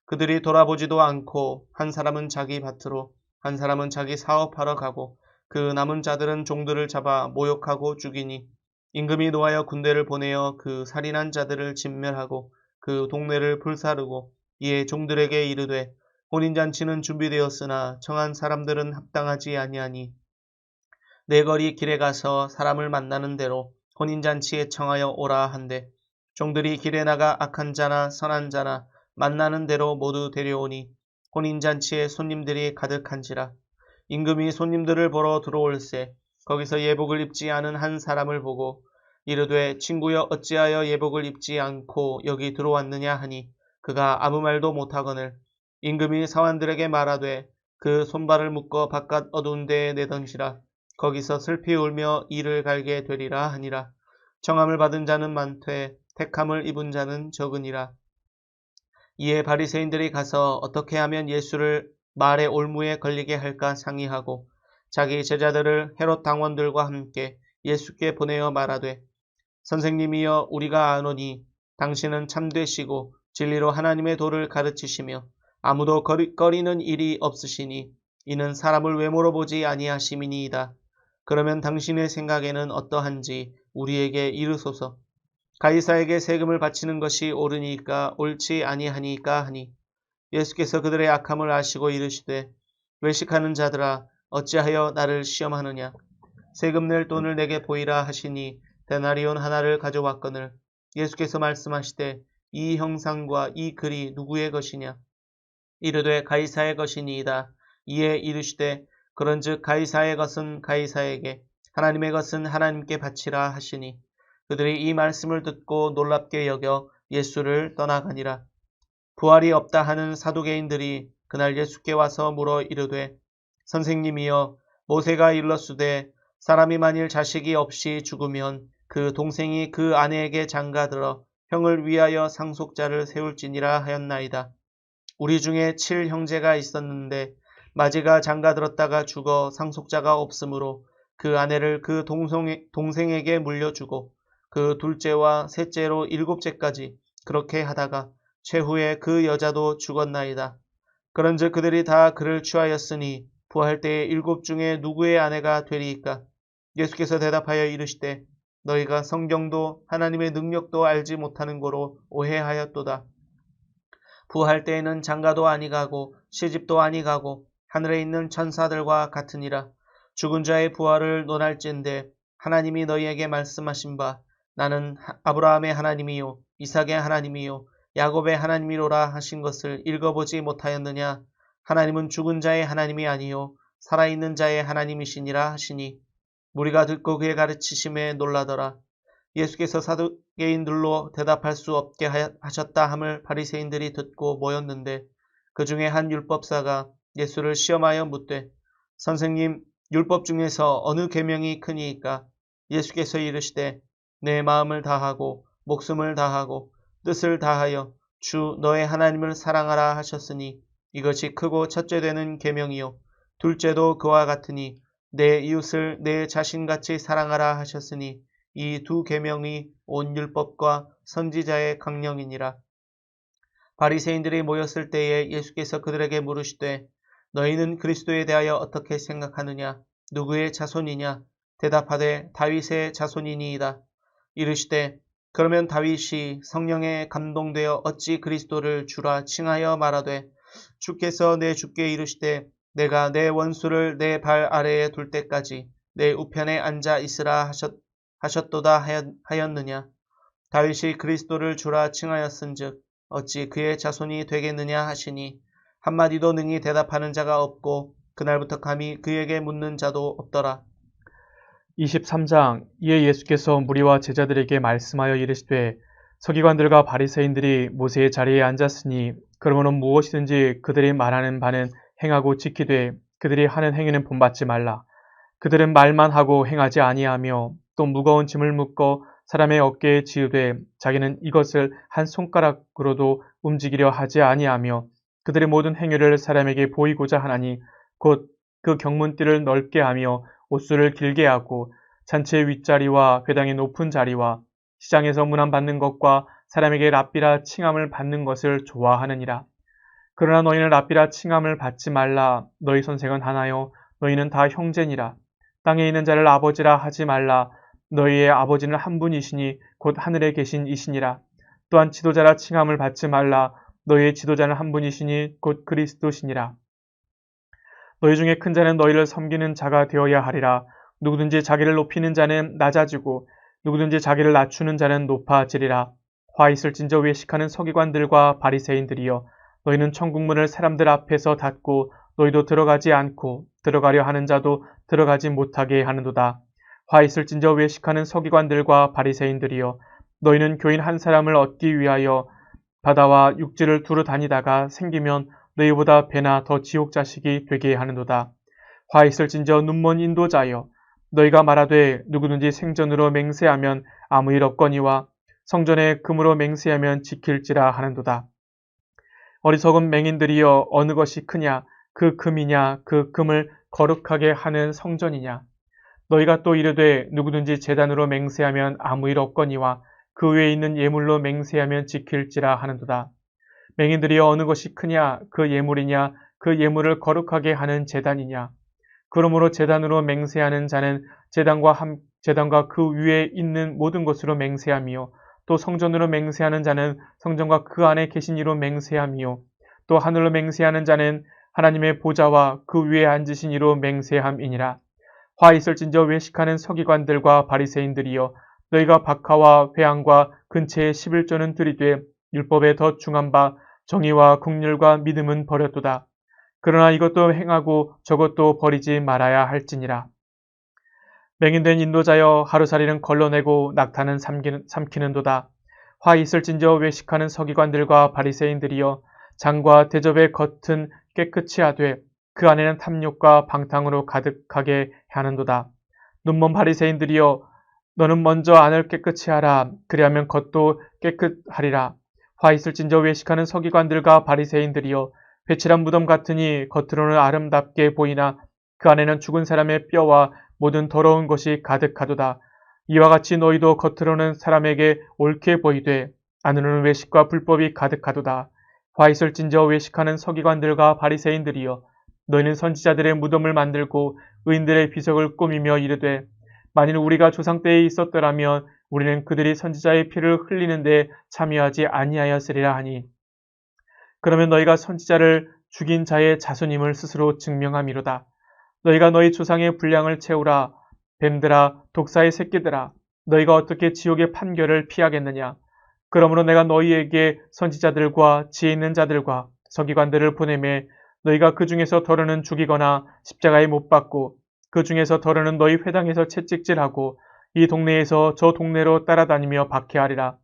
그들이 돌아보지도 않고 한 사람은 자기 밭으로 한 사람은 자기 사업하러 가고 그 남은 자들은 종들을 잡아 모욕하고 죽이니 임금이 노하여 군대를 보내어 그 살인한 자들을 진멸하고 그 동네를 불사르고 이에 종들에게 이르되 혼인잔치는 준비되었으나 청한 사람들은 합당하지 아니하니 내 거리 길에 가서 사람을 만나는 대로 혼인잔치에 청하여 오라 한대 종들이 길에 나가 악한 자나 선한 자나 만나는 대로 모두 데려오니 혼인잔치에 손님들이 가득한지라 임금이 손님들을 보러 들어올세 거기서 예복을 입지 않은 한 사람을 보고 이르되 친구여 어찌하여 예복을 입지 않고 여기 들어왔느냐 하니 그가 아무 말도 못하거늘 임금이 사환들에게 말하되 그 손발을 묶어 바깥 어두운 데에 내던지라 거기서 슬피 울며 이를 갈게 되리라 하니라 청함을 받은 자는 많되 택함을 입은 자는 적으니라. 이에 바리새인들이 가서 어떻게 하면 예수를 말의 올무에 걸리게 할까 상의하고 자기 제자들을 헤롯 당원들과 함께 예수께 보내어 말하되 선생님이여 우리가 아노니 당신은 참되시고 진리로 하나님의 도를 가르치시며 아무도 꺼리는 일이 없으시니 이는 사람을 외모로 보지 아니하심이니이다. 그러면 당신의 생각에는 어떠한지 우리에게 이르소서. 가이사에게 세금을 바치는 것이 옳으니까 옳지 아니하니까 하니 예수께서 그들의 악함을 아시고 이르시되 외식하는 자들아 어찌하여 나를 시험하느냐 세금 낼 돈을 내게 보이라 하시니 데나리온 하나를 가져왔거늘 예수께서 말씀하시되 이 형상과 이 글이 누구의 것이냐 이르되 가이사의 것이니이다. 이에 이르시되 그런즉 가이사의 것은 가이사에게 하나님의 것은 하나님께 바치라 하시니 그들이 이 말씀을 듣고 놀랍게 여겨 예수를 떠나가니라. 부활이 없다 하는 사두개인들이 그날 예수께 와서 물어 이르되 선생님이여 모세가 일렀으되 사람이 만일 자식이 없이 죽으면 그 동생이 그 아내에게 장가들어 형을 위하여 상속자를 세울지니라 하였나이다. 우리 중에 7형제가 있었는데 마지가 장가들었다가 죽어 상속자가 없으므로 그 아내를 그 동생에게 물려주고 그 둘째와 셋째로 7째까지 그렇게 하다가 최후에 그 여자도 죽었나이다. 그런즉 그들이 다 그를 취하였으니 부활 때에 7 중에 누구의 아내가 되리이까? 예수께서 대답하여 이르시되 너희가 성경도 하나님의 능력도 알지 못하는 고로 오해하였도다. 부활 때에는 장가도 아니가고 시집도 아니가고 하늘에 있는 천사들과 같으니라. 죽은 자의 부활을 논할진대 하나님이 너희에게 말씀하신 바 나는 아브라함의 하나님이요 이삭의 하나님이요 야곱의 하나님이로라 하신 것을 읽어보지 못하였느냐. 하나님은 죽은 자의 하나님이 아니요 살아있는 자의 하나님이시니라 하시니 무리가 듣고 그의 가르치심에 놀라더라. 예수께서 사두개인들로 대답할 수 없게 하셨다 함을 바리새인들이 듣고 모였는데 그 중에 한 율법사가 예수를 시험하여 묻되 선생님 율법 중에서 어느 계명이 크니이까? 예수께서 이르시되 내 마음을 다하고 목숨을 다하고 뜻을 다하여 주 너의 하나님을 사랑하라 하셨으니 이것이 크고 첫째 되는 계명이요 둘째도 그와 같으니 내 이웃을 내 자신같이 사랑하라 하셨으니 이 두 계명이 온 율법과 선지자의 강령이니라. 바리새인들이 모였을 때에 예수께서 그들에게 물으시되 너희는 그리스도에 대하여 어떻게 생각하느냐? 누구의 자손이냐? 대답하되 다윗의 자손이니이다. 이르시되 그러면 다윗이 성령에 감동되어 어찌 그리스도를 주라 칭하여 말하되 주께서 내 주께 이르시되 내가 내 원수를 내 발 아래에 둘 때까지 내 우편에 앉아 있으라 하셨도다 하였느냐. 다윗이 그리스도를 주라 칭하였은즉 어찌 그의 자손이 되겠느냐 하시니 한마디도 능히 대답하는 자가 없고 그날부터 감히 그에게 묻는 자도 없더라. 23장 이에 예수께서 무리와 제자들에게 말씀하여 이르시되 서기관들과 바리새인들이 모세의 자리에 앉았으니 그러므로 무엇이든지 그들이 말하는 바는 행하고 지키되 그들이 하는 행위는 본받지 말라. 그들은 말만 하고 행하지 아니하며 또 무거운 짐을 묶어 사람의 어깨에 지우되 자기는 이것을 한 손가락으로도 움직이려 하지 아니하며 그들의 모든 행위를 사람에게 보이고자 하나니 곧 그 경문띠를 넓게 하며 옷수를 길게 하고 잔치의 윗자리와 회당의 높은 자리와 시장에서 문안받는 것과 사람에게 랍비라 칭함을 받는 것을 좋아하느니라. 그러나 너희는 랍비라 칭함을 받지 말라. 너희 선생은 하나요 너희는 다 형제니라. 땅에 있는 자를 아버지라 하지 말라. 너희의 아버지는 한 분이시니 곧 하늘에 계신 이시니라. 또한 지도자라 칭함을 받지 말라. 너희의 지도자는 한 분이시니 곧 그리스도시니라. 너희 중에 큰 자는 너희를 섬기는 자가 되어야 하리라. 누구든지 자기를 높이는 자는 낮아지고 누구든지 자기를 낮추는 자는 높아지리라. 화 있을진저 외식하는 서기관들과 바리새인들이여, 너희는 천국문을 사람들 앞에서 닫고 너희도 들어가지 않고 들어가려 하는 자도 들어가지 못하게 하는도다. 화 있을진저 외식하는 서기관들과 바리새인들이여, 너희는 교인 한 사람을 얻기 위하여 바다와 육지를 두루 다니다가 생기면 너희보다 배나 더 지옥 자식이 되게 하는도다. 화 있을진저 눈먼 인도자여, 너희가 말하되 누구든지 생전으로 맹세하면 아무 일 없거니와 성전에 금으로 맹세하면 지킬지라 하는도다. 어리석은 맹인들이여, 어느 것이 크냐? 그 금이냐? 그 금을 거룩하게 하는 성전이냐? 너희가 또 이르되 누구든지 제단으로 맹세하면 아무 일 없거니와 그 외에 있는 예물로 맹세하면 지킬지라 하는도다. 맹인들이여, 어느 것이 크냐? 그 예물이냐? 그 예물을 거룩하게 하는 제단이냐? 그러므로 제단으로 맹세하는 자는 제단과 그 위에 있는 모든 것으로 맹세하며, 또 성전으로 맹세하는 자는 성전과 그 안에 계신 이로 맹세하며, 또 하늘로 맹세하는 자는 하나님의 보좌와 그 위에 앉으신 이로 맹세함이니라. 화 있을진저 외식하는 서기관들과 바리새인들이여, 너희가 박하와 회향과 근처에 11조는 들이되 율법에 더 중한 바 정의와 국률과 믿음은 버렸도다. 그러나 이것도 행하고 저것도 버리지 말아야 할지니라. 맹인된 인도자여, 하루살이는 걸러내고 낙타는 삼키는도다. 화 있을진저 외식하는 서기관들과 바리새인들이여, 장과 대접의 겉은 깨끗이 하되 그 안에는 탐욕과 방탕으로 가득하게 하는도다. 눈먼 바리새인들이여, 너는 먼저 안을 깨끗이 하라. 그리하면 겉도 깨끗하리라. 화 있을진저 외식하는 서기관들과 바리새인들이여, 회칠한 무덤 같으니 겉으로는 아름답게 보이나 그 안에는 죽은 사람의 뼈와 모든 더러운 것이 가득하도다. 이와 같이 너희도 겉으로는 사람에게 옳게 보이되 안으로는 외식과 불법이 가득하도다. 화 있을진저 외식하는 서기관들과 바리새인들이여, 너희는 선지자들의 무덤을 만들고 의인들의 비석을 꾸미며 이르되, 만일 우리가 조상 때에 있었더라면 우리는 그들이 선지자의 피를 흘리는데 참여하지 아니하였으리라 하니, 그러면 너희가 선지자를 죽인 자의 자손임을 스스로 증명함이로다. 너희가 너희 조상의 분량을 채우라. 뱀들아, 독사의 새끼들아, 너희가 어떻게 지옥의 판결을 피하겠느냐? 그러므로 내가 너희에게 선지자들과 지혜 있는 자들과 서기관들을 보내매 너희가 그 중에서 더러는 죽이거나 십자가에 못 박고 그 중에서 더러는 너희 회당에서 채찍질하고 이 동네에서 저 동네로 따라다니며 박해하리라.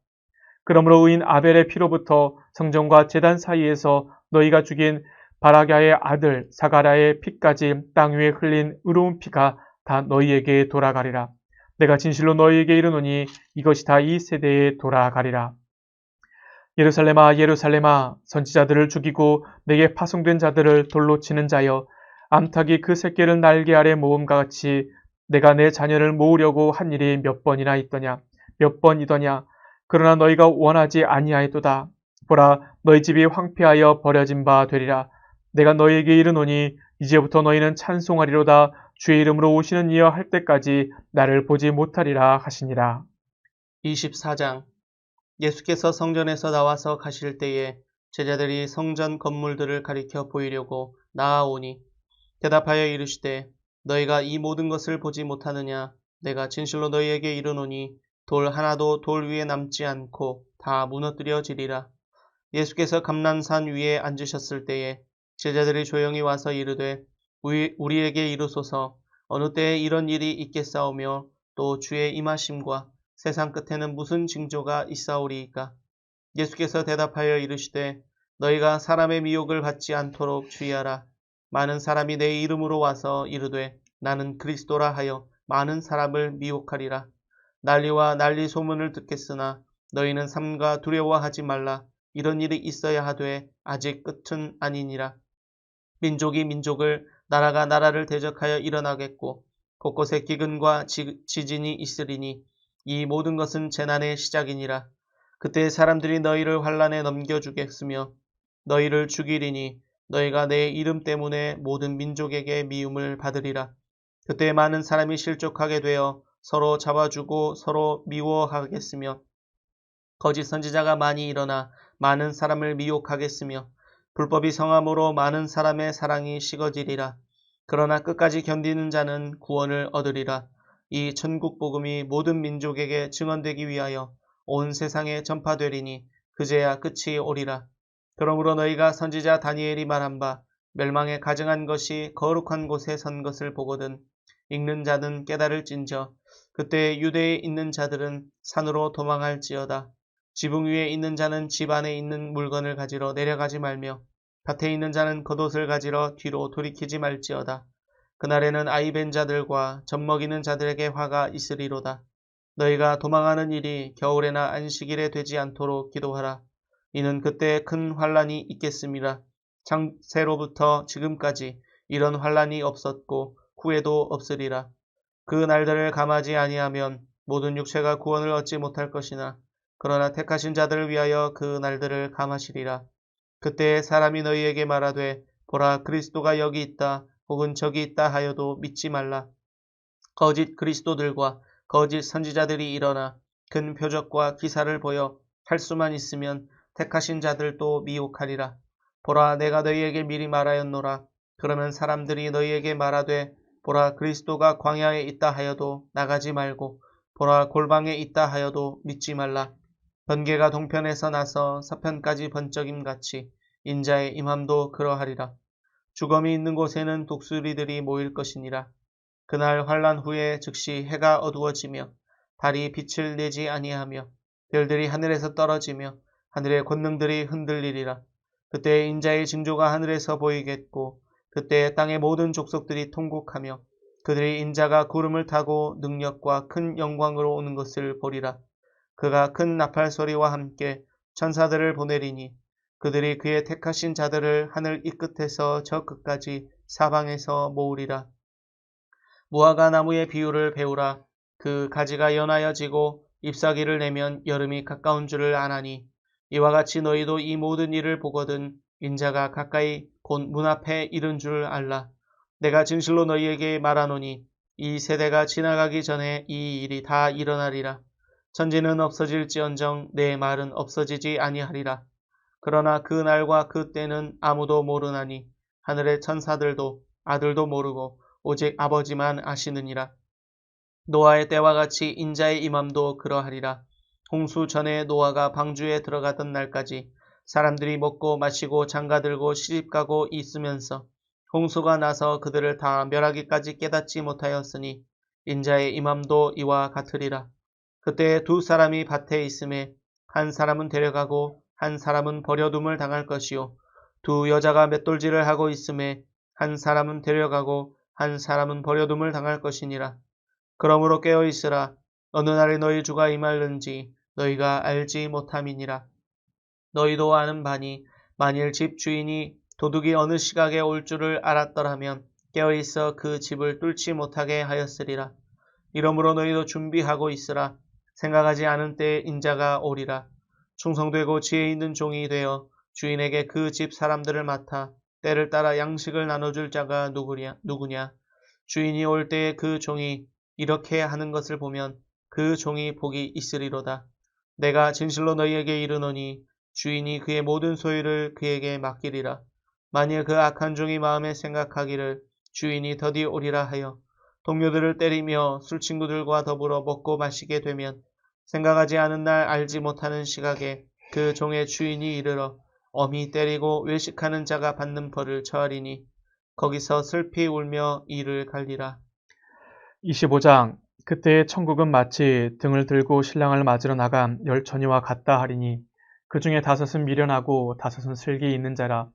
그러므로 의인 아벨의 피로부터 성전과 제단 사이에서 너희가 죽인 바라갸의 아들 사가랴의 피까지 땅 위에 흘린 의로운 피가 다 너희에게 돌아가리라. 내가 진실로 너희에게 이르노니 이것이 다 이 세대에 돌아가리라. 예루살렘아, 예루살렘아, 선지자들을 죽이고 내게 파송된 자들을 돌로 치는 자여, 암탉이 그 새끼를 날개 아래 모음과 같이 내가 내 자녀를 모으려고 한 일이 몇 번이나 있더냐? 몇 번이더냐? 그러나 너희가 원하지 아니하였도다. 보라, 너희 집이 황폐하여 버려진 바 되리라. 내가 너희에게 이르노니 이제부터 너희는 찬송하리로다. 주의 이름으로 오시는 이여 할 때까지 나를 보지 못하리라 하시니라. 24장. 예수께서 성전에서 나와서 가실 때에 제자들이 성전 건물들을 가리켜 보이려고 나아오니 대답하여 이르시되, 너희가 이 모든 것을 보지 못하느냐? 내가 진실로 너희에게 이르노니 돌 하나도 돌 위에 남지 않고 다 무너뜨려지리라. 예수께서 감람산 위에 앉으셨을 때에 제자들이 조용히 와서 이르되, 우리에게 이르소서, 어느 때에 이런 일이 있겠사오며 또 주의 임하심과 세상 끝에는 무슨 징조가 있사오리이까? 예수께서 대답하여 이르시되, 너희가 사람의 미혹을 받지 않도록 주의하라. 많은 사람이 내 이름으로 와서 이르되 나는 그리스도라 하여 많은 사람을 미혹하리라. 난리와 난리 소문을 듣겠으나 너희는 삼가 두려워하지 말라. 이런 일이 있어야 하되 아직 끝은 아니니라. 민족이 민족을, 나라가 나라를 대적하여 일어나겠고 곳곳에 기근과 지진이 있으리니 이 모든 것은 재난의 시작이니라. 그때 사람들이 너희를 환난에 넘겨주겠으며 너희를 죽이리니 너희가 내 이름 때문에 모든 민족에게 미움을 받으리라. 그때 많은 사람이 실족하게 되어 서로 잡아주고 서로 미워하겠으며 거짓 선지자가 많이 일어나 많은 사람을 미혹하겠으며 불법이 성함으로 많은 사람의 사랑이 식어지리라. 그러나 끝까지 견디는 자는 구원을 얻으리라. 이 천국 복음이 모든 민족에게 증언되기 위하여 온 세상에 전파되리니 그제야 끝이 오리라. 그러므로 너희가 선지자 다니엘이 말한 바 멸망에 가증한 것이 거룩한 곳에 선 것을 보거든 읽는 자는 깨달을진저 그때 유대에 있는 자들은 산으로 도망할지어다. 지붕 위에 있는 자는 집 안에 있는 물건을 가지러 내려가지 말며 밭에 있는 자는 겉옷을 가지러 뒤로 돌이키지 말지어다. 그날에는 아이 벤 자들과 젖먹이는 자들에게 화가 있으리로다. 너희가 도망하는 일이 겨울에나 안식일에 되지 않도록 기도하라. 이는 그때 큰 환란이 있겠음이라. 창세로부터 지금까지 이런 환란이 없었고 후에도 없으리라. 그 날들을 감하지 아니하면 모든 육체가 구원을 얻지 못할 것이나 그러나 택하신 자들을 위하여 그 날들을 감하시리라. 그때 사람이 너희에게 말하되 보라 그리스도가 여기 있다 혹은 저기 있다 하여도 믿지 말라. 거짓 그리스도들과 거짓 선지자들이 일어나 큰 표적과 기사를 보여 할 수만 있으면 택하신 자들도 미혹하리라. 보라 내가 너희에게 미리 말하였노라. 그러면 사람들이 너희에게 말하되 보라 그리스도가 광야에 있다 하여도 나가지 말고 보라 골방에 있다 하여도 믿지 말라. 번개가 동편에서 나서 서편까지 번쩍임 같이 인자의 임함도 그러하리라. 주검이 있는 곳에는 독수리들이 모일 것이니라. 그날 환란 후에 즉시 해가 어두워지며 달이 빛을 내지 아니하며 별들이 하늘에서 떨어지며 하늘의 권능들이 흔들리리라. 그때 인자의 징조가 하늘에서 보이겠고 그때 땅의 모든 족속들이 통곡하며 그들이 인자가 구름을 타고 능력과 큰 영광으로 오는 것을 보리라. 그가 큰 나팔 소리와 함께 천사들을 보내리니 그들이 그의 택하신 자들을 하늘 이 끝에서 저 끝까지 사방에서 모으리라. 무화과 나무의 비유를 배우라. 그 가지가 연하여 지고 잎사귀를 내면 여름이 가까운 줄을 아나니 이와 같이 너희도 이 모든 일을 보거든 인자가 가까이 곧 문 앞에 이른 줄 알라. 내가 진실로 너희에게 말하노니 이 세대가 지나가기 전에 이 일이 다 일어나리라. 천지는 없어질지언정 내 말은 없어지지 아니하리라. 그러나 그 날과 그 때는 아무도 모르나니 하늘의 천사들도 아들도 모르고 오직 아버지만 아시느니라. 노아의 때와 같이 인자의 임함도 그러하리라. 홍수 전에 노아가 방주에 들어가던 날까지 사람들이 먹고 마시고 장가들고 시집가고 있으면서 홍수가 나서 그들을 다 멸하기까지 깨닫지 못하였으니 인자의 임함도 이와 같으리라. 그때 두 사람이 밭에 있음에 한 사람은 데려가고 한 사람은 버려둠을 당할 것이요 두 여자가 맷돌질을 하고 있음에 한 사람은 데려가고 한 사람은 버려둠을 당할 것이니라. 그러므로 깨어있으라. 어느 날에 너희 주가 임할는지 너희가 알지 못함이니라. 너희도 아는 바니 만일 집 주인이 도둑이 어느 시각에 올 줄을 알았더라면 깨어있어 그 집을 뚫지 못하게 하였으리라. 이러므로 너희도 준비하고 있으라. 생각하지 않은 때에 인자가 오리라. 충성되고 지혜 있는 종이 되어 주인에게 그 집 사람들을 맡아 때를 따라 양식을 나눠줄 자가 누구냐. 주인이 올 때에 그 종이 이렇게 하는 것을 보면 그 종이 복이 있으리로다. 내가 진실로 너희에게 이르노니 주인이 그의 모든 소유를 그에게 맡기리라. 만일 그 악한 종이 마음에 생각하기를 주인이 더디 오리라 하여 동료들을 때리며 술친구들과 더불어 먹고 마시게 되면 생각하지 않은 날 알지 못하는 시각에 그 종의 주인이 이르러 엄히 때리고 외식하는 자가 받는 벌을 처하리니 거기서 슬피 울며 이를 갈리라. 25장 그때의 천국은 마치 등을 들고 신랑을 맞으러 나간 열 처녀와 같다 하리니 그 중에 5은 미련하고 5은 슬기 있는 자라.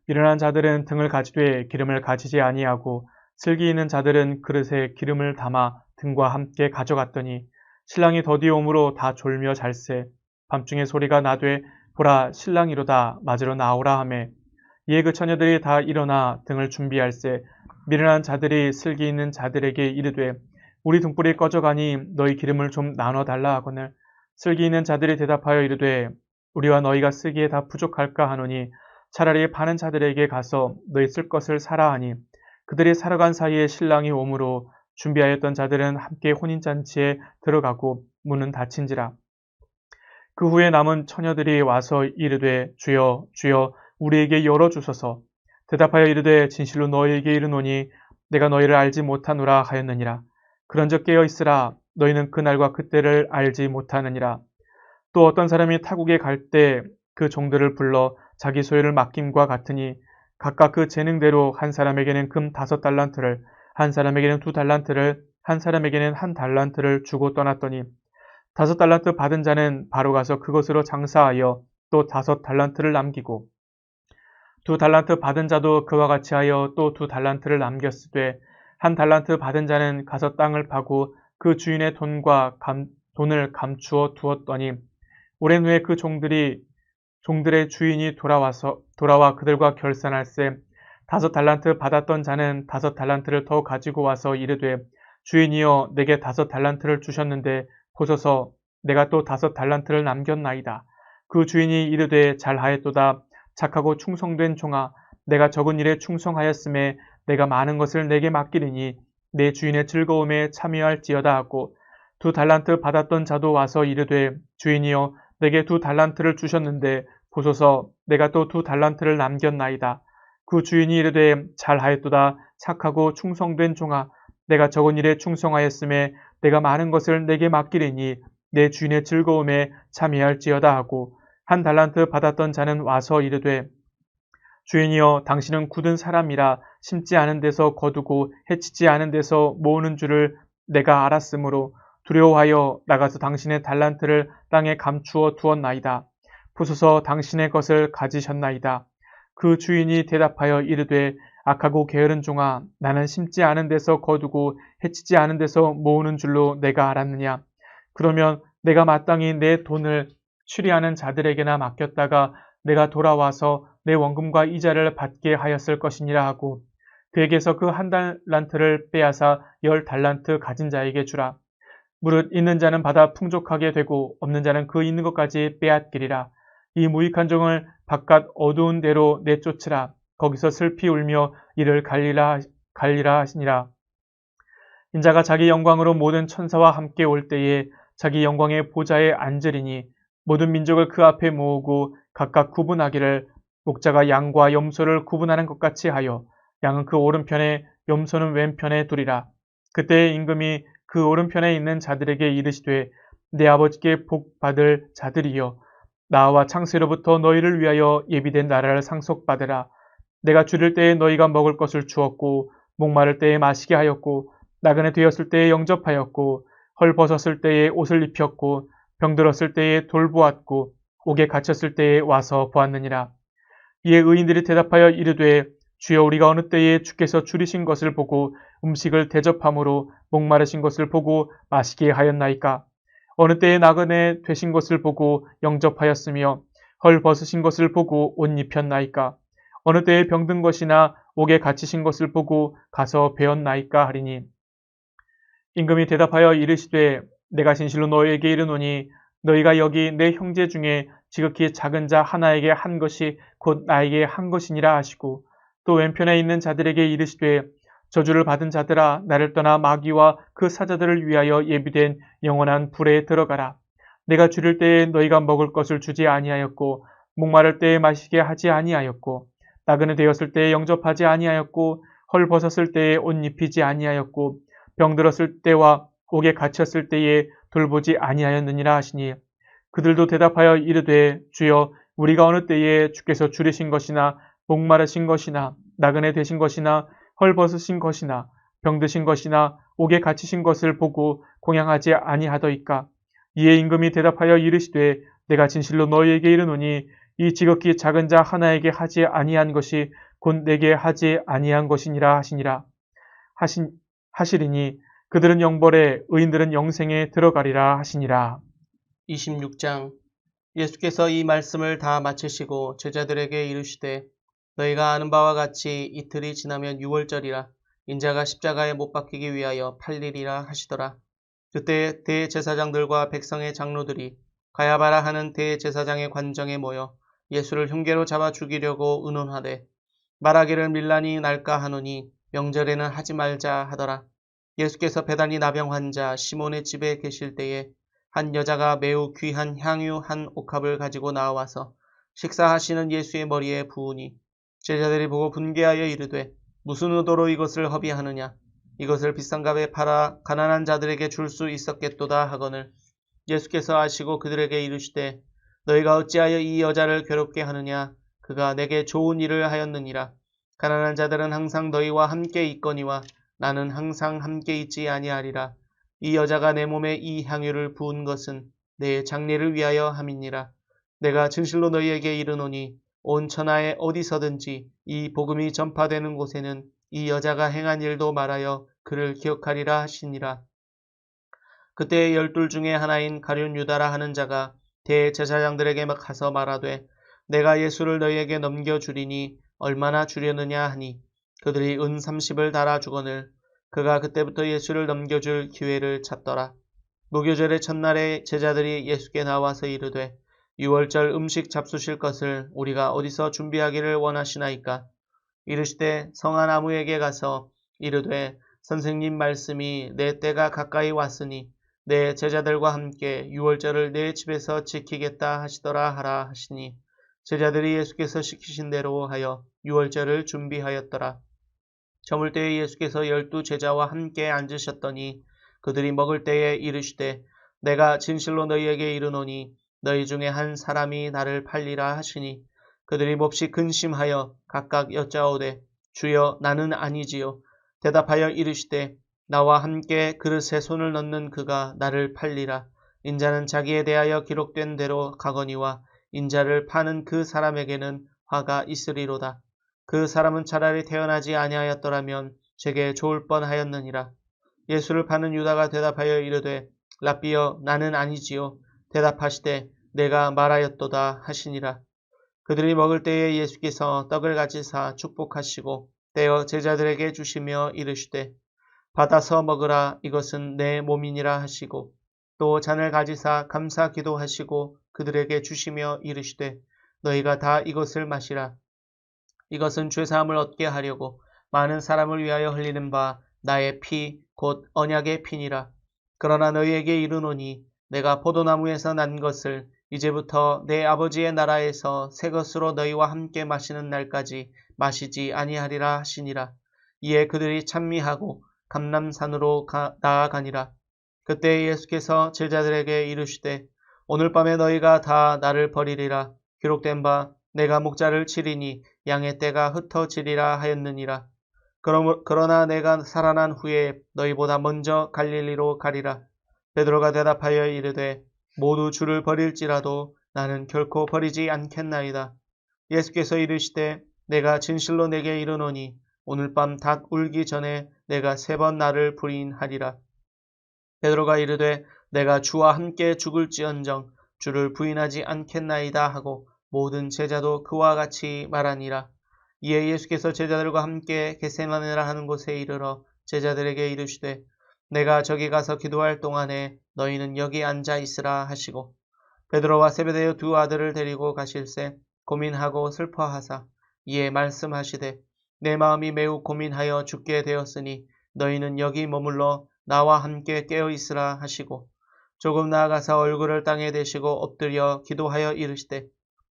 미련한 자들은 등을 가지되 기름을 가지지 아니하고 슬기 있는 자들은 그릇에 기름을 담아 등과 함께 가져갔더니 신랑이 더디 오므로 다 졸며 잘세. 밤중에 소리가 나되 보라 신랑이로다 맞으러 나오라 하매 이에 그 처녀들이 다 일어나 등을 준비할세. 미련한 자들이 슬기 있는 자들에게 이르되 우리 등불이 꺼져가니 너희 기름을 좀 나눠 달라 하거늘 슬기 있는 자들이 대답하여 이르되 우리와 너희가 쓰기에 다 부족할까 하노니 차라리 파는 자들에게 가서 너희 쓸 것을 사라 하니 그들이 살아간 사이에 신랑이 오므로 준비하였던 자들은 함께 혼인잔치에 들어가고 문은 닫힌지라. 그 후에 남은 처녀들이 와서 이르되 주여 주여 우리에게 열어주소서. 대답하여 이르되 진실로 너희에게 이르노니 내가 너희를 알지 못하노라 하였느니라. 그런즉 깨어 있으라. 너희는 그날과 그때를 알지 못하느니라. 또 어떤 사람이 타국에 갈 때 그 종들을 불러 자기 소유를 맡김과 같으니 각각 그 재능대로 한 사람에게는 금 5달란트를, 한 사람에게는 2달란트를, 한 사람에게는 1달란트를 주고 떠났더니 5달란트 받은 자는 바로 가서 그것으로 장사하여 또 5달란트를 남기고 2달란트 받은 자도 그와 같이 하여 또 2달란트를 남겼으되 1달란트 받은 자는 가서 땅을 파고 그 주인의 돈을 감추어 두었더니 오랜 후에 그 종들의 주인이 돌아와 그들과 결산할세 5달란트 받았던 자는 5달란트를 더 가지고 와서 이르되 주인이여 내게 5달란트를 주셨는데 보소서 내가 또 5달란트를 남겼나이다. 그 주인이 이르되 잘하였도다. 착하고 충성된 종아 내가 적은 일에 충성하였음에 내가 많은 것을 내게 맡기리니 내 주인의 즐거움에 참여할지어다 하고 2달란트 받았던 자도 와서 이르되 주인이여 내게 2달란트를 주셨는데 보소서 내가 또 2달란트를 남겼나이다. 그 주인이 이르되 잘하였도다. 착하고 충성된 종아 내가 적은 일에 충성하였음에 내가 많은 것을 내게 맡기리니 내 주인의 즐거움에 참여할지어다 하고 1달란트 받았던 자는 와서 이르되 주인이여 당신은 굳은 사람이라 심지 않은 데서 거두고 해치지 않은 데서 모으는 줄을 내가 알았으므로 두려워하여 나가서 당신의 달란트를 땅에 감추어 두었나이다. 보소서 당신의 것을 가지셨나이다. 그 주인이 대답하여 이르되 악하고 게으른 종아 나는 심지 않은 데서 거두고 해치지 않은 데서 모으는 줄로 내가 알았느냐. 그러면 내가 마땅히 내 돈을 추리하는 자들에게나 맡겼다가 내가 돌아와서 내 원금과 이자를 받게 하였을 것이니라 하고 그에게서 그 1달란트를 빼앗아 10달란트 가진 자에게 주라. 무릇 있는 자는 받아 풍족하게 되고 없는 자는 그 있는 것까지 빼앗기리라. 이 무익한 종을 바깥 어두운 데로 내쫓으라. 거기서 슬피 울며 이를 갈리라 하시니라. 인자가 자기 영광으로 모든 천사와 함께 올 때에 자기 영광의 보좌에 앉으리니 모든 민족을 그 앞에 모으고 각각 구분하기를 목자가 양과 염소를 구분하는 것 같이 하여 양은 그 오른편에 염소는 왼편에 두리라. 그때의 임금이 그 오른편에 있는 자들에게 이르시되 내 아버지께 복 받을 자들이여 나와 창세로부터 너희를 위하여 예비된 나라를 상속받으라. 내가 줄일 때에 너희가 먹을 것을 주었고 목마를 때에 마시게 하였고 나그네 되었을 때에 영접하였고 헐벗었을 때에 옷을 입혔고 병들었을 때에 돌보았고 옥에 갇혔을 때에 와서 보았느니라. 이에 의인들이 대답하여 이르되 주여 우리가 어느 때에 주께서 줄이신 것을 보고 음식을 대접함으로 목마르신 것을 보고 마시게 하였나이까. 어느 때에 나그네 되신 것을 보고 영접하였으며 헐 벗으신 것을 보고 옷 입혔나이까. 어느 때에 병든 것이나 옥에 갇히신 것을 보고 가서 배웠나이까 하리니 임금이 대답하여 이르시되 내가 진실로 너희에게 이르노니 너희가 여기 내 형제 중에 지극히 작은 자 하나에게 한 것이 곧 나에게 한 것이니라 하시고 또 왼편에 있는 자들에게 이르시되 저주를 받은 자들아 나를 떠나 마귀와 그 사자들을 위하여 예비된 영원한 불에 들어가라. 내가 줄일 때에 너희가 먹을 것을 주지 아니하였고 목마를 때에 마시게 하지 아니하였고 나그네 되었을 때에 영접하지 아니하였고 헐 벗었을 때에 옷 입히지 아니하였고 병들었을 때와 옥에 갇혔을 때에 돌보지 아니하였느니라 하시니 그들도 대답하여 이르되 주여 우리가 어느 때에 주께서 줄이신 것이나 목마르신 것이나 나그네 되신 것이나 헐 벗으신 것이나 병드신 것이나 옥에 갇히신 것을 보고 공양하지 아니하더이까. 이에 임금이 대답하여 이르시되 내가 진실로 너희에게 이르노니 이 지극히 작은 자 하나에게 하지 아니한 것이 곧 내게 하지 아니한 것이니라 하시니라. 하시리니 그들은 영벌에 의인들은 영생에 들어가리라 하시니라. 26장 예수께서 이 말씀을 다 마치시고 제자들에게 이르시되 너희가 아는 바와 같이 이틀이 지나면 유월절이라 인자가 십자가에 못 박히기 위하여 팔리리라 하시더라. 그때 대제사장들과 백성의 장로들이 가야바라 하는 대제사장의 관정에 모여 예수를 흉계로 잡아 죽이려고 의논하되 말하기를 밀란이 날까 하노니 명절에는 하지 말자 하더라. 예수께서 베다니 나병 환자 시몬의 집에 계실 때에 한 여자가 매우 귀한 향유 한 옥합을 가지고 나와서 식사하시는 예수의 머리에 부으니 제자들이 보고 분개하여 이르되 무슨 의도로 이것을 허비하느냐. 이것을 비싼 값에 팔아 가난한 자들에게 줄 수 있었겠도다 하거늘 예수께서 아시고 그들에게 이르시되 너희가 어찌하여 이 여자를 괴롭게 하느냐. 그가 내게 좋은 일을 하였느니라. 가난한 자들은 항상 너희와 함께 있거니와 나는 항상 함께 있지 아니하리라. 이 여자가 내 몸에 이 향유를 부은 것은 내 장례를 위하여 함이니라. 내가 진실로 너희에게 이르노니 온 천하에 어디서든지 이 복음이 전파되는 곳에는 이 여자가 행한 일도 말하여 그를 기억하리라 하시니라. 그때 열둘 중에 하나인 가룟 유다라 하는 자가 대제사장들에게 가서 말하되 내가 예수를 너희에게 넘겨주리니 얼마나 주려느냐 하니 그들이 은 30을 달아주거늘 그가 그때부터 예수를 넘겨줄 기회를 찾더라. 무교절의 첫날에 제자들이 예수께 나와서 이르되 유월절 음식 잡수실 것을 우리가 어디서 준비하기를 원하시나이까. 이르시되 성한 아무에게 가서 이르되 선생님 말씀이 내 때가 가까이 왔으니 내 제자들과 함께 유월절을 내 집에서 지키겠다 하시더라 하라 하시니 제자들이 예수께서 시키신 대로 하여 유월절을 준비하였더라. 저물 때에 예수께서 12 제자와 함께 앉으셨더니 그들이 먹을 때에 이르시되 내가 진실로 너희에게 이르노니 너희 중에 한 사람이 나를 팔리라 하시니 그들이 몹시 근심하여 각각 여짜오되 주여 나는 아니지요. 대답하여 이르시되 나와 함께 그릇에 손을 넣는 그가 나를 팔리라. 인자는 자기에 대하여 기록된 대로 가거니와 인자를 파는 그 사람에게는 화가 있으리로다. 그 사람은 차라리 태어나지 아니하였더라면 제게 좋을 뻔하였느니라. 예수를 파는 유다가 대답하여 이르되 랍비여 나는 아니지요. 대답하시되 내가 말하였도다 하시니라. 그들이 먹을 때에 예수께서 떡을 가지사 축복하시고 떼어 제자들에게 주시며 이르시되 받아서 먹으라 이것은 내 몸이니라 하시고 또 잔을 가지사 감사 기도하시고 그들에게 주시며 이르시되 너희가 다 이것을 마시라. 이것은 죄사함을 얻게 하려고 많은 사람을 위하여 흘리는 바 나의 피 곧 언약의 피니라. 그러나 너희에게 이르노니 내가 포도나무에서 난 것을 이제부터 내 아버지의 나라에서 새 것으로 너희와 함께 마시는 날까지 마시지 아니하리라 하시니라. 이에 그들이 찬미하고 감람산으로 나아가니라. 그때 예수께서 제자들에게 이르시되 오늘 밤에 너희가 다 나를 버리리라. 기록된 바 내가 목자를 치리니 양의 떼가 흩어지리라 하였느니라. 그러나 내가 살아난 후에 너희보다 먼저 갈릴리로 가리라. 베드로가 대답하여 이르되 모두 주를 버릴지라도 나는 결코 버리지 않겠나이다. 예수께서 이르시되 내가 진실로 내게 이르노니 오늘 밤 닭 울기 전에 내가 3번 나를 부인하리라. 베드로가 이르되 내가 주와 함께 죽을지언정 주를 부인하지 않겠나이다 하고 모든 제자도 그와 같이 말하니라. 이에 예수께서 제자들과 함께 겟세마네라 하는 곳에 이르러 제자들에게 이르시되 내가 저기 가서 기도할 동안에 너희는 여기 앉아 있으라 하시고 베드로와 세베대의 2 아들을 데리고 가실새 고민하고 슬퍼하사 이에 말씀하시되 내 마음이 매우 고민하여 죽게 되었으니 너희는 여기 머물러 나와 함께 깨어 있으라 하시고 조금 나아가서 얼굴을 땅에 대시고 엎드려 기도하여 이르시되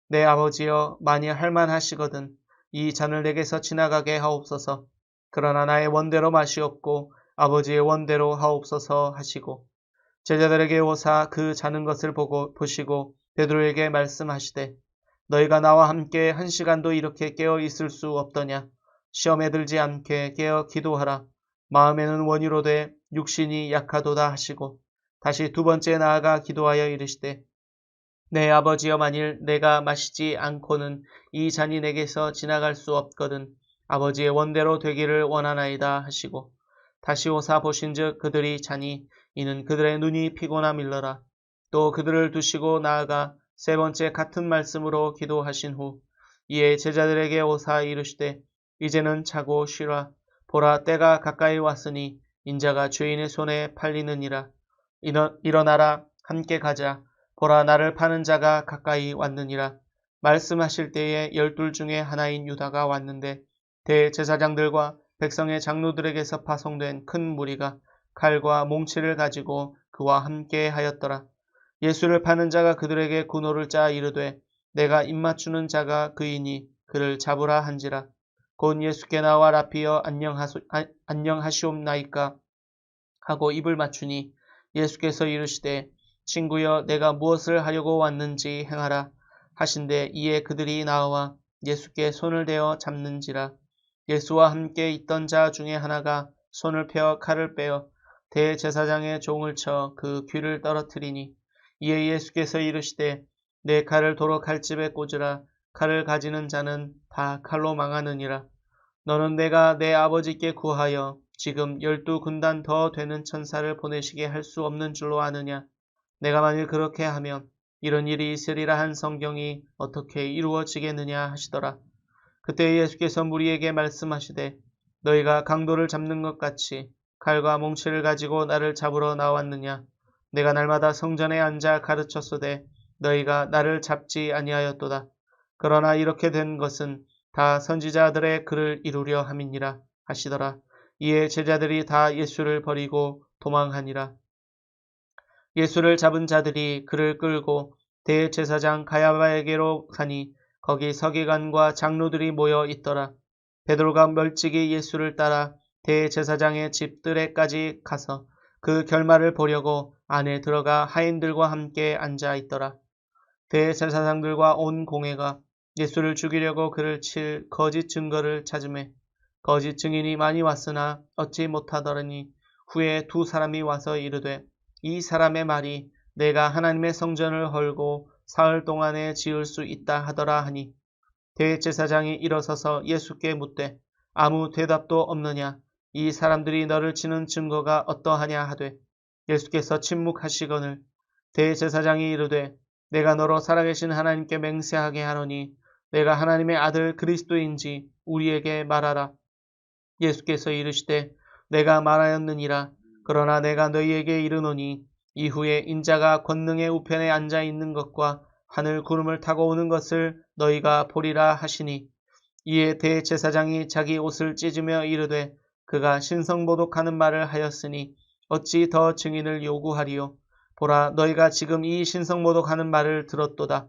내 아버지여 만일 할만하시거든 이 잔을 내게서 지나가게 하옵소서. 그러나 나의 원대로 마시옵고 아버지의 원대로 하옵소서 하시고 제자들에게 오사 그 자는 것을 보시고 베드로에게 말씀하시되 너희가 나와 함께 1시간도 이렇게 깨어 있을 수 없더냐. 시험에 들지 않게 깨어 기도하라. 마음에는 원이로되 육신이 약하도다 하시고 다시 2번째 나아가 기도하여 이르시되 내 아버지여 만일 내가 마시지 않고는 이 잔이 내게서 지나갈 수 없거든 아버지의 원대로 되기를 원하나이다 하시고 다시 오사 보신즉 그들이 자니 이는 그들의 눈이 피곤하 밀러라. 또 그들을 두시고 나아가 3번째 같은 말씀으로 기도하신 후 이에 제자들에게 오사 이르시되 이제는 자고 쉬라. 보라 때가 가까이 왔으니 인자가 죄인의 손에 팔리느니라. 일어나라 함께 가자. 보라 나를 파는 자가 가까이 왔느니라. 말씀하실 때에 12 중에 하나인 유다가 왔는데 대제사장들과 백성의 장로들에게서 파송된 큰 무리가 칼과 몽치를 가지고 그와 함께 하였더라. 예수를 파는 자가 그들에게 군호를 짜 이르되 내가 입맞추는 자가 그이니 그를 잡으라 한지라. 곧 예수께 나와 라피여 안녕하시옵나이까 하고 입을 맞추니 예수께서 이르시되 친구여 내가 무엇을 하려고 왔는지 행하라 하신대 이에 그들이 나와 예수께 손을 대어 잡는지라. 예수와 함께 있던 자 중에 하나가 손을 펴 칼을 빼어 대제사장의 종을 쳐 그 귀를 떨어뜨리니 이에 예수께서 이르시되 내 칼을 도로 칼집에 꽂으라. 칼을 가지는 자는 다 칼로 망하느니라. 너는 내가 내 아버지께 구하여 지금 12군단 더 되는 천사를 보내시게 할 수 없는 줄로 아느냐. 내가 만일 그렇게 하면 이런 일이 있으리라 한 성경이 어떻게 이루어지겠느냐 하시더라. 그때 예수께서 무리에게 말씀하시되 너희가 강도를 잡는 것 같이 칼과 몽치를 가지고 나를 잡으러 나왔느냐. 내가 날마다 성전에 앉아 가르쳤으되 너희가 나를 잡지 아니하였도다. 그러나 이렇게 된 것은 다 선지자들의 글을 이루려 함이니라 하시더라. 이에 제자들이 다 예수를 버리고 도망하니라. 예수를 잡은 자들이 그를 끌고 대제사장 가야바에게로 가니 거기 서기관과 장로들이 모여 있더라. 베드로가 멀찍이 예수를 따라 대제사장의 집 뜰에까지 가서 그 결말을 보려고 안에 들어가 하인들과 함께 앉아 있더라. 대제사장들과 온 공회가 예수를 죽이려고 그를 칠 거짓 증거를 찾으매 거짓 증인이 많이 왔으나 얻지 못하더니 후에 두 사람이 와서 이르되 이 사람의 말이 내가 하나님의 성전을 헐고 사흘 동안에 지을 수 있다 하더라 하니 대제사장이 일어서서 예수께 묻되 아무 대답도 없느냐. 이 사람들이 너를 치는 증거가 어떠하냐 하되 예수께서 침묵하시거늘 대제사장이 이르되 내가 너로 살아계신 하나님께 맹세하게 하노니 내가 하나님의 아들 그리스도인지 우리에게 말하라. 예수께서 이르시되 내가 말하였느니라. 그러나 내가 너희에게 이르노니 이후에 인자가 권능의 우편에 앉아 있는 것과 하늘 구름을 타고 오는 것을 너희가 보리라 하시니 이에 대제사장이 자기 옷을 찢으며 이르되 그가 신성모독하는 말을 하였으니 어찌 더 증인을 요구하리요. 보라 너희가 지금 이 신성모독하는 말을 들었도다.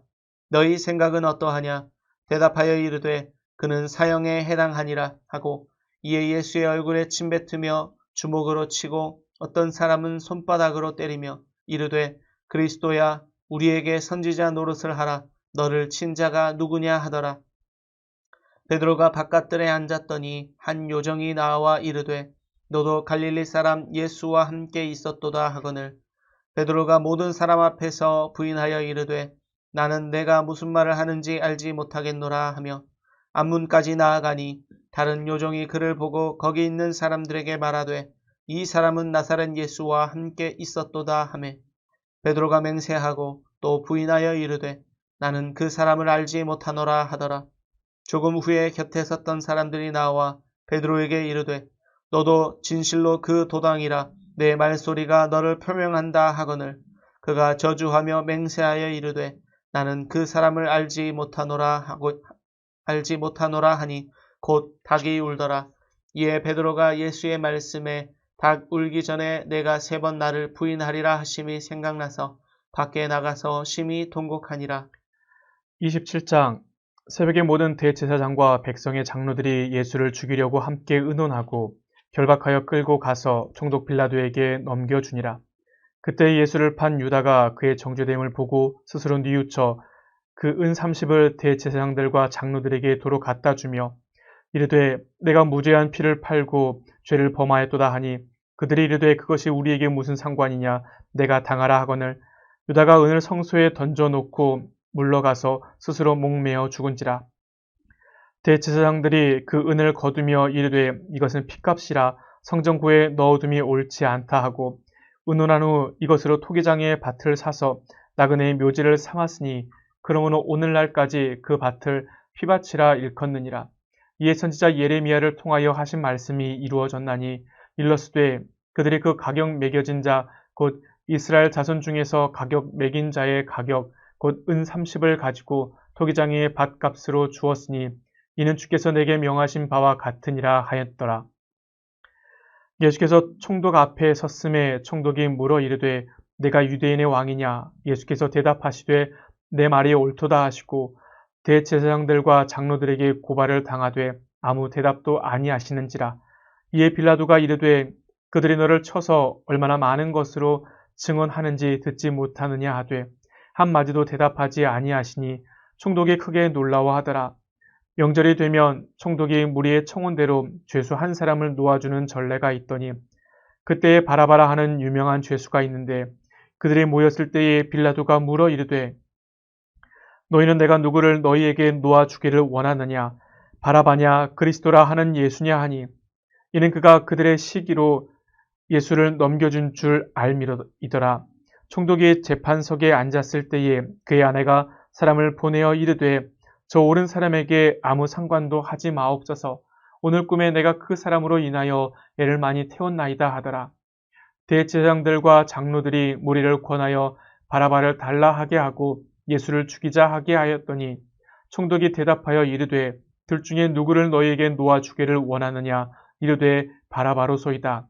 너희 생각은 어떠하냐. 대답하여 이르되 그는 사형에 해당하니라 하고 이에 예수의 얼굴에 침뱉으며 주먹으로 치고 어떤 사람은 손바닥으로 때리며 이르되 그리스도야 우리에게 선지자 노릇을 하라. 너를 친 자가 누구냐 하더라. 베드로가 바깥들에 앉았더니 한 요정이 나와 이르되 너도 갈릴리 사람 예수와 함께 있었도다 하거늘 베드로가 모든 사람 앞에서 부인하여 이르되 나는 내가 무슨 말을 하는지 알지 못하겠노라 하며 앞문까지 나아가니 다른 요정이 그를 보고 거기 있는 사람들에게 말하되 이 사람은 나사렛 예수와 함께 있었도다 하매 베드로가 맹세하고 또 부인하여 이르되 나는 그 사람을 알지 못하노라 하더라. 조금 후에 곁에 섰던 사람들이 나와 베드로에게 이르되 너도 진실로 그 도당이라 내 말소리가 너를 표명한다 하거늘 그가 저주하며 맹세하여 이르되 나는 그 사람을 알지 못하노라 하니 곧 닭이 울더라. 이에 베드로가 예수의 말씀에 닭 울기 전에 내가 3번 나를 부인하리라 하심이 생각나서 밖에 나가서 심히 통곡하니라. 27장 새벽에 모든 대제사장과 백성의 장로들이 예수를 죽이려고 함께 의논하고 결박하여 끌고 가서 총독 빌라도에게 넘겨주니라. 그때 예수를 판 유다가 그의 정죄됨을 보고 스스로 뉘우쳐 그 은 30을 대제사장들과 장로들에게 도로 갖다 주며 이르되 내가 무죄한 피를 팔고 죄를 범하였도다 하니 그들이 이르되 그것이 우리에게 무슨 상관이냐. 내가 당하라 하거늘 유다가 은을 성소에 던져놓고 물러가서 스스로 목매어 죽은지라. 대제사장들이 그 은을 거두며 이르되 이것은 핏값이라 성전구에 넣어둠이 옳지 않다 하고 의논한 후 이것으로 토기장의 밭을 사서 나그네의 묘지를 삼았으니 그러므로 오늘날까지 그 밭을 피밭이라 일컫느니라. 이에 선지자 예레미야를 통하여 하신 말씀이 이루어졌나니 일러스되 그들이 그 가격 매겨진 자 곧 이스라엘 자손 중에서 가격 매긴 자의 가격 곧 은 30을 가지고 토기장의 밭값으로 주었으니 이는 주께서 내게 명하신 바와 같으니라 하였더라. 예수께서 총독 앞에 섰음에 총독이 물어 이르되 내가 유대인의 왕이냐? 예수께서 대답하시되 내 말이 옳도다 하시고 대제사장들과 장로들에게 고발을 당하되 아무 대답도 아니하시는지라. 이에 빌라도가 이르되 그들이 너를 쳐서 얼마나 많은 것으로 증언하는지 듣지 못하느냐 하되 한마디도 대답하지 아니하시니 총독이 크게 놀라워하더라. 명절이 되면 총독이 무리의 청혼대로 죄수 한 사람을 놓아주는 전례가 있더니 그때에 바라바라 하는 유명한 죄수가 있는데 그들이 모였을 때에 빌라도가 물어 이르되 너희는 내가 누구를 너희에게 놓아주기를 원하느냐 바라바냐 그리스도라 하는 예수냐 하니 이는 그가 그들의 시기로 예수를 넘겨준 줄 알미로이더라. 총독이 재판석에 앉았을 때에 그의 아내가 사람을 보내어 이르되 저 옳은 사람에게 아무 상관도 하지 마옵소서. 오늘 꿈에 내가 그 사람으로 인하여 애를 많이 태웠나이다 하더라. 대제사장들과 장로들이 무리를 권하여 바라바를 달라하게 하고 예수를 죽이자 하게 하였더니 총독이 대답하여 이르되 둘 중에 누구를 너희에게 놓아주기를 원하느냐 이르되 바라바로소이다.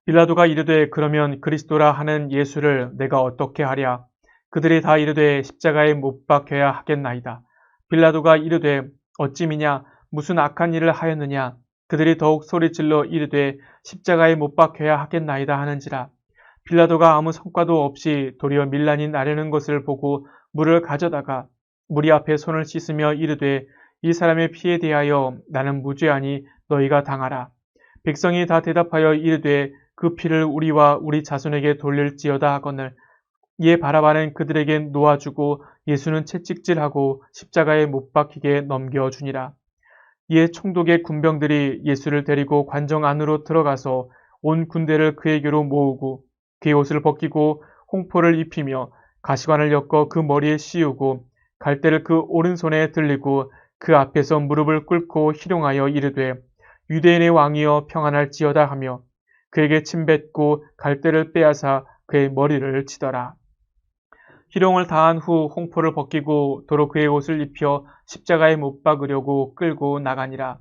빌라도가 이르되 그러면 그리스도라 하는 예수를 내가 어떻게 하랴? 그들이 다 이르되 십자가에 못 박혀야 하겠나이다. 빌라도가 이르되 어찌미냐 무슨 악한 일을 하였느냐? 그들이 더욱 소리질러 이르되 십자가에 못 박혀야 하겠나이다 하는지라. 빌라도가 아무 성과도 없이 도리어 밀란이 나려는 것을 보고 물을 가져다가 무리 앞에 손을 씻으며 이르되 이 사람의 피에 대하여 나는 무죄하니 너희가 당하라. 백성이 다 대답하여 이르되 그 피를 우리와 우리 자손에게 돌릴지어다 하거늘 이에 바라바는 그들에게 놓아주고 예수는 채찍질하고 십자가에 못 박히게 넘겨주니라. 이에 총독의 군병들이 예수를 데리고 관정 안으로 들어가서 온 군대를 그에게로 모으고 그의 옷을 벗기고 홍포를 입히며 가시관을 엮어 그 머리에 씌우고 갈대를 그 오른손에 들리고 그 앞에서 무릎을 꿇고 희롱하여 이르되 유대인의 왕이여 평안할지어다 하며 그에게 침뱉고 갈대를 빼앗아 그의 머리를 치더라. 희롱을 다한 후 홍포를 벗기고 도로 그의 옷을 입혀 십자가에 못 박으려고 끌고 나가니라.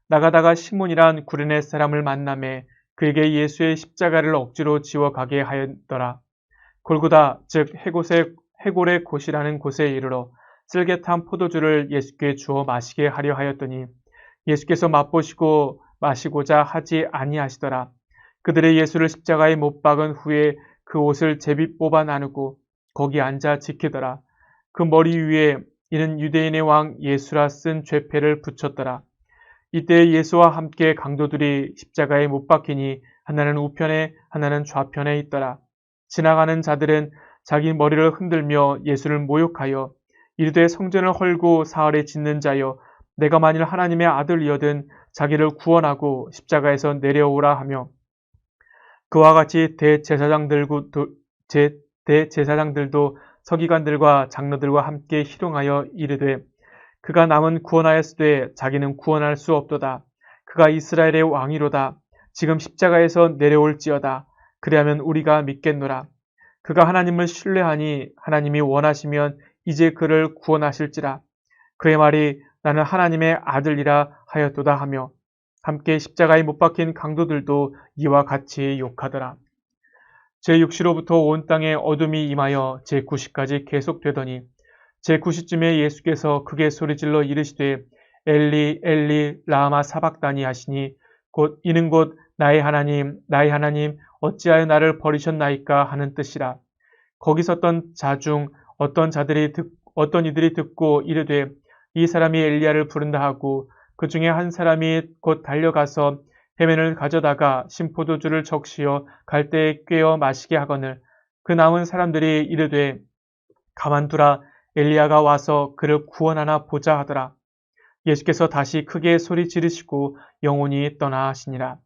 나가다가 시몬이란 구레네 사람을 만나매 그에게 예수의 십자가를 억지로 지워 가게 하였더라. 골고다 즉 해골의 곳이라는 곳에 이르러 쓸개탄 포도주를 예수께 주어 마시게 하려 하였더니 예수께서 맛보시고 마시고자 하지 아니하시더라. 그들의 예수를 십자가에 못 박은 후에 그 옷을 제비 뽑아 나누고 거기 앉아 지키더라. 그 머리 위에 이는 유대인의 왕 예수라 쓴 죄패를 붙였더라. 이때 예수와 함께 강도들이 십자가에 못 박히니 하나는 우편에 하나는 좌편에 있더라. 지나가는 자들은 자기 머리를 흔들며 예수를 모욕하여 이르되 성전을 헐고 사흘에 짓는 자여 내가 만일 하나님의 아들이여든 자기를 구원하고 십자가에서 내려오라 하며 그와 같이 대제사장들도 서기관들과 장로들과 함께 희롱하여 이르되 그가 남은 구원하였으되 자기는 구원할 수 없도다. 그가 이스라엘의 왕이로다. 지금 십자가에서 내려올지어다. 그리하면 우리가 믿겠노라. 그가 하나님을 신뢰하니 하나님이 원하시면 이제 그를 구원하실지라. 그의 말이 나는 하나님의 아들이라 하였도다 하며 함께 십자가에 못 박힌 강도들도 이와 같이 욕하더라. 제6시로부터 온 땅에 어둠이 임하여 제9시까지 계속되더니 제9시쯤에 예수께서 크게 소리질러 이르시되 엘리 엘리 라마 사박다니 하시니 이는 곧 나의 하나님 어찌하여 나를 버리셨나이까 하는 뜻이라. 거기 섰던 자 중 어떤 이들이 듣고 이르되 이 사람이 엘리야를 부른다 하고 그 중에 한 사람이 곧 달려가서 해면을 가져다가 신포도주를 적시어 갈대에 꿰어 마시게 하거늘 그 남은 사람들이 이르되 가만두라 엘리야가 와서 그를 구원하나 보자 하더라. 예수께서 다시 크게 소리 지르시고 영혼이 떠나시니라.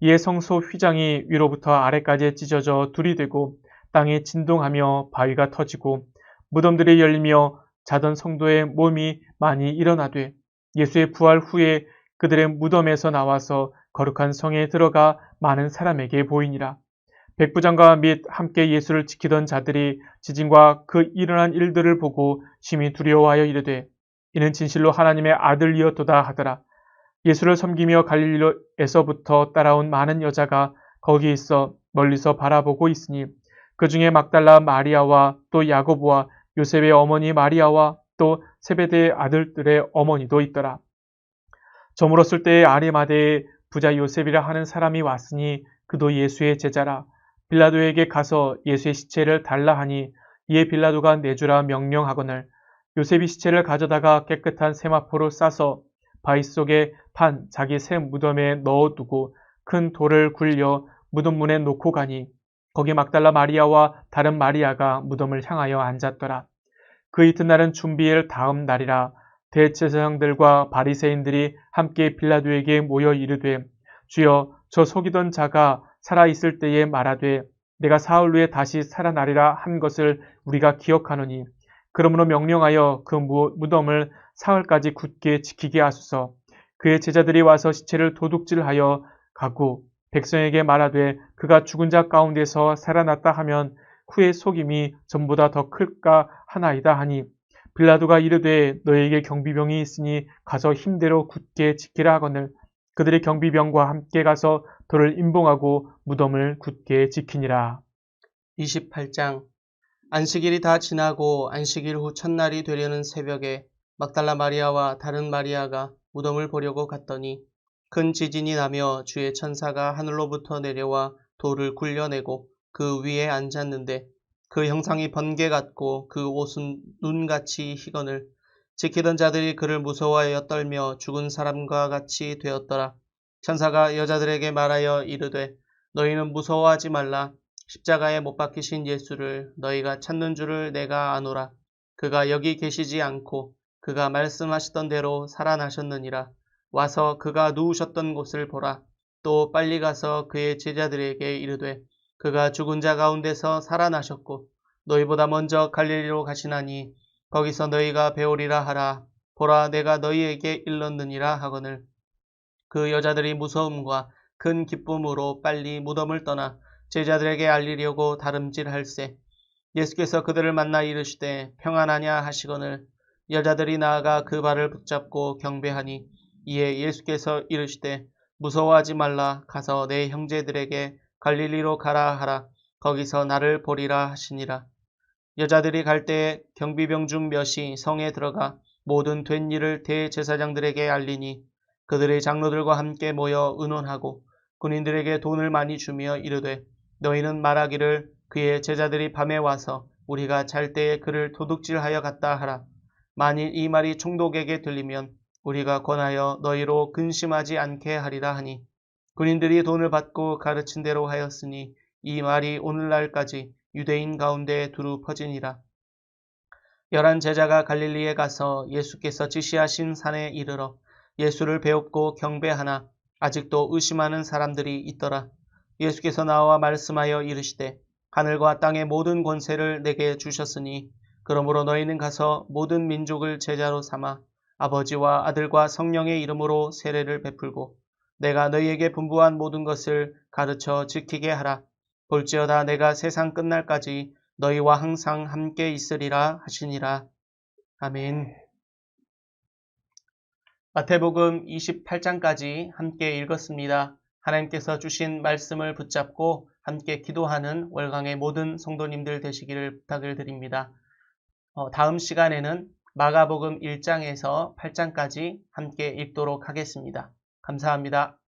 이에 성소 휘장이 위로부터 아래까지 찢어져 둘이 되고 땅이 진동하며 바위가 터지고 무덤들이 열리며 자던 성도의 몸이 많이 일어나되 예수의 부활 후에 그들의 무덤에서 나와서 거룩한 성에 들어가 많은 사람에게 보이니라. 백부장과 및 함께 예수를 지키던 자들이 지진과 그 일어난 일들을 보고 심히 두려워하여 이르되 이는 진실로 하나님의 아들이었도다 하더라. 예수를 섬기며 갈릴리에서부터 따라온 많은 여자가 거기 있어 멀리서 바라보고 있으니 그 중에 막달라 마리아와 또 야고보와 요셉의 어머니 마리아와 또 세베대의 아들들의 어머니도 있더라. 저물었을 때에 아리마대의 부자 요셉이라 하는 사람이 왔으니 그도 예수의 제자라. 빌라도에게 가서 예수의 시체를 달라 하니 이에 빌라도가 내주라 명령하거늘 요셉이 시체를 가져다가 깨끗한 세마포로 싸서 바위 속에 판 자기 새 무덤에 넣어두고 큰 돌을 굴려 무덤 문에 놓고 가니 거기 막달라 마리아와 다른 마리아가 무덤을 향하여 앉았더라. 그 이튿날은 준비일 다음 날이라. 대제사장들과 바리새인들이 함께 빌라도에게 모여 이르되 주여 저 속이던 자가 살아 있을 때에 말하되 내가 사흘 후에 다시 살아나리라 한 것을 우리가 기억하노니 그러므로 명령하여 그 무덤을 사흘까지 굳게 지키게 하소서. 그의 제자들이 와서 시체를 도둑질하여 가고 백성에게 말하되 그가 죽은 자 가운데서 살아났다 하면 후에 속임이 전보다 더 클까 하나이다 하니 빌라도가 이르되 너에게 경비병이 있으니 가서 힘대로 굳게 지키라 하거늘 그들이 경비병과 함께 가서 돌을 임봉하고 무덤을 굳게 지키니라. 28장 안식일이 다 지나고 안식일 후 첫날이 되려는 새벽에 막달라 마리아와 다른 마리아가 무덤을 보려고 갔더니 큰 지진이 나며 주의 천사가 하늘로부터 내려와 돌을 굴려내고 그 위에 앉았는데 그 형상이 번개 같고 그 옷은 눈같이 희거늘 지키던 자들이 그를 무서워하여 떨며 죽은 사람과 같이 되었더라. 천사가 여자들에게 말하여 이르되 너희는 무서워하지 말라. 십자가에 못 박히신 예수를 너희가 찾는 줄을 내가 아노라. 그가 여기 계시지 않고 그가 말씀하시던 대로 살아나셨느니라. 와서 그가 누우셨던 곳을 보라. 또 빨리 가서 그의 제자들에게 이르되 그가 죽은 자 가운데서 살아나셨고 너희보다 먼저 갈릴리로 가시나니 거기서 너희가 배우리라 하라. 보라 내가 너희에게 일렀느니라 하거늘 그 여자들이 무서움과 큰 기쁨으로 빨리 무덤을 떠나 제자들에게 알리려고 다름질할세. 예수께서 그들을 만나 이르시되 평안하냐 하시거늘 여자들이 나아가 그 발을 붙잡고 경배하니 이에 예수께서 이르시되 무서워하지 말라. 가서 내 형제들에게 갈릴리로 가라 하라. 거기서 나를 보리라 하시니라. 여자들이 갈 때에 경비병 중 몇이 성에 들어가 모든 된 일을 대제사장들에게 알리니 그들의 장로들과 함께 모여 의논하고 군인들에게 돈을 많이 주며 이르되 너희는 말하기를 그의 제자들이 밤에 와서 우리가 잘 때에 그를 도둑질하여 갔다 하라. 만일 이 말이 총독에게 들리면 우리가 권하여 너희로 근심하지 않게 하리라 하니 군인들이 돈을 받고 가르친 대로 하였으니 이 말이 오늘날까지 유대인 가운데 두루 퍼지니라. 11 제자가 갈릴리에 가서 예수께서 지시하신 산에 이르러 예수를 배웁고 경배하나 아직도 의심하는 사람들이 있더라. 예수께서 나와 말씀하여 이르시되 하늘과 땅의 모든 권세를 내게 주셨으니 그러므로 너희는 가서 모든 민족을 제자로 삼아 아버지와 아들과 성령의 이름으로 세례를 베풀고 내가 너희에게 분부한 모든 것을 가르쳐 지키게 하라. 볼지어다 내가 세상 끝날까지 너희와 항상 함께 있으리라 하시니라. 아멘. 마태복음 28장까지 함께 읽었습니다. 하나님께서 주신 말씀을 붙잡고 함께 기도하는 월강의 모든 성도님들 되시기를 부탁을 드립니다. 다음 시간에는 마가복음 1장에서 8장까지 함께 읽도록 하겠습니다. 감사합니다.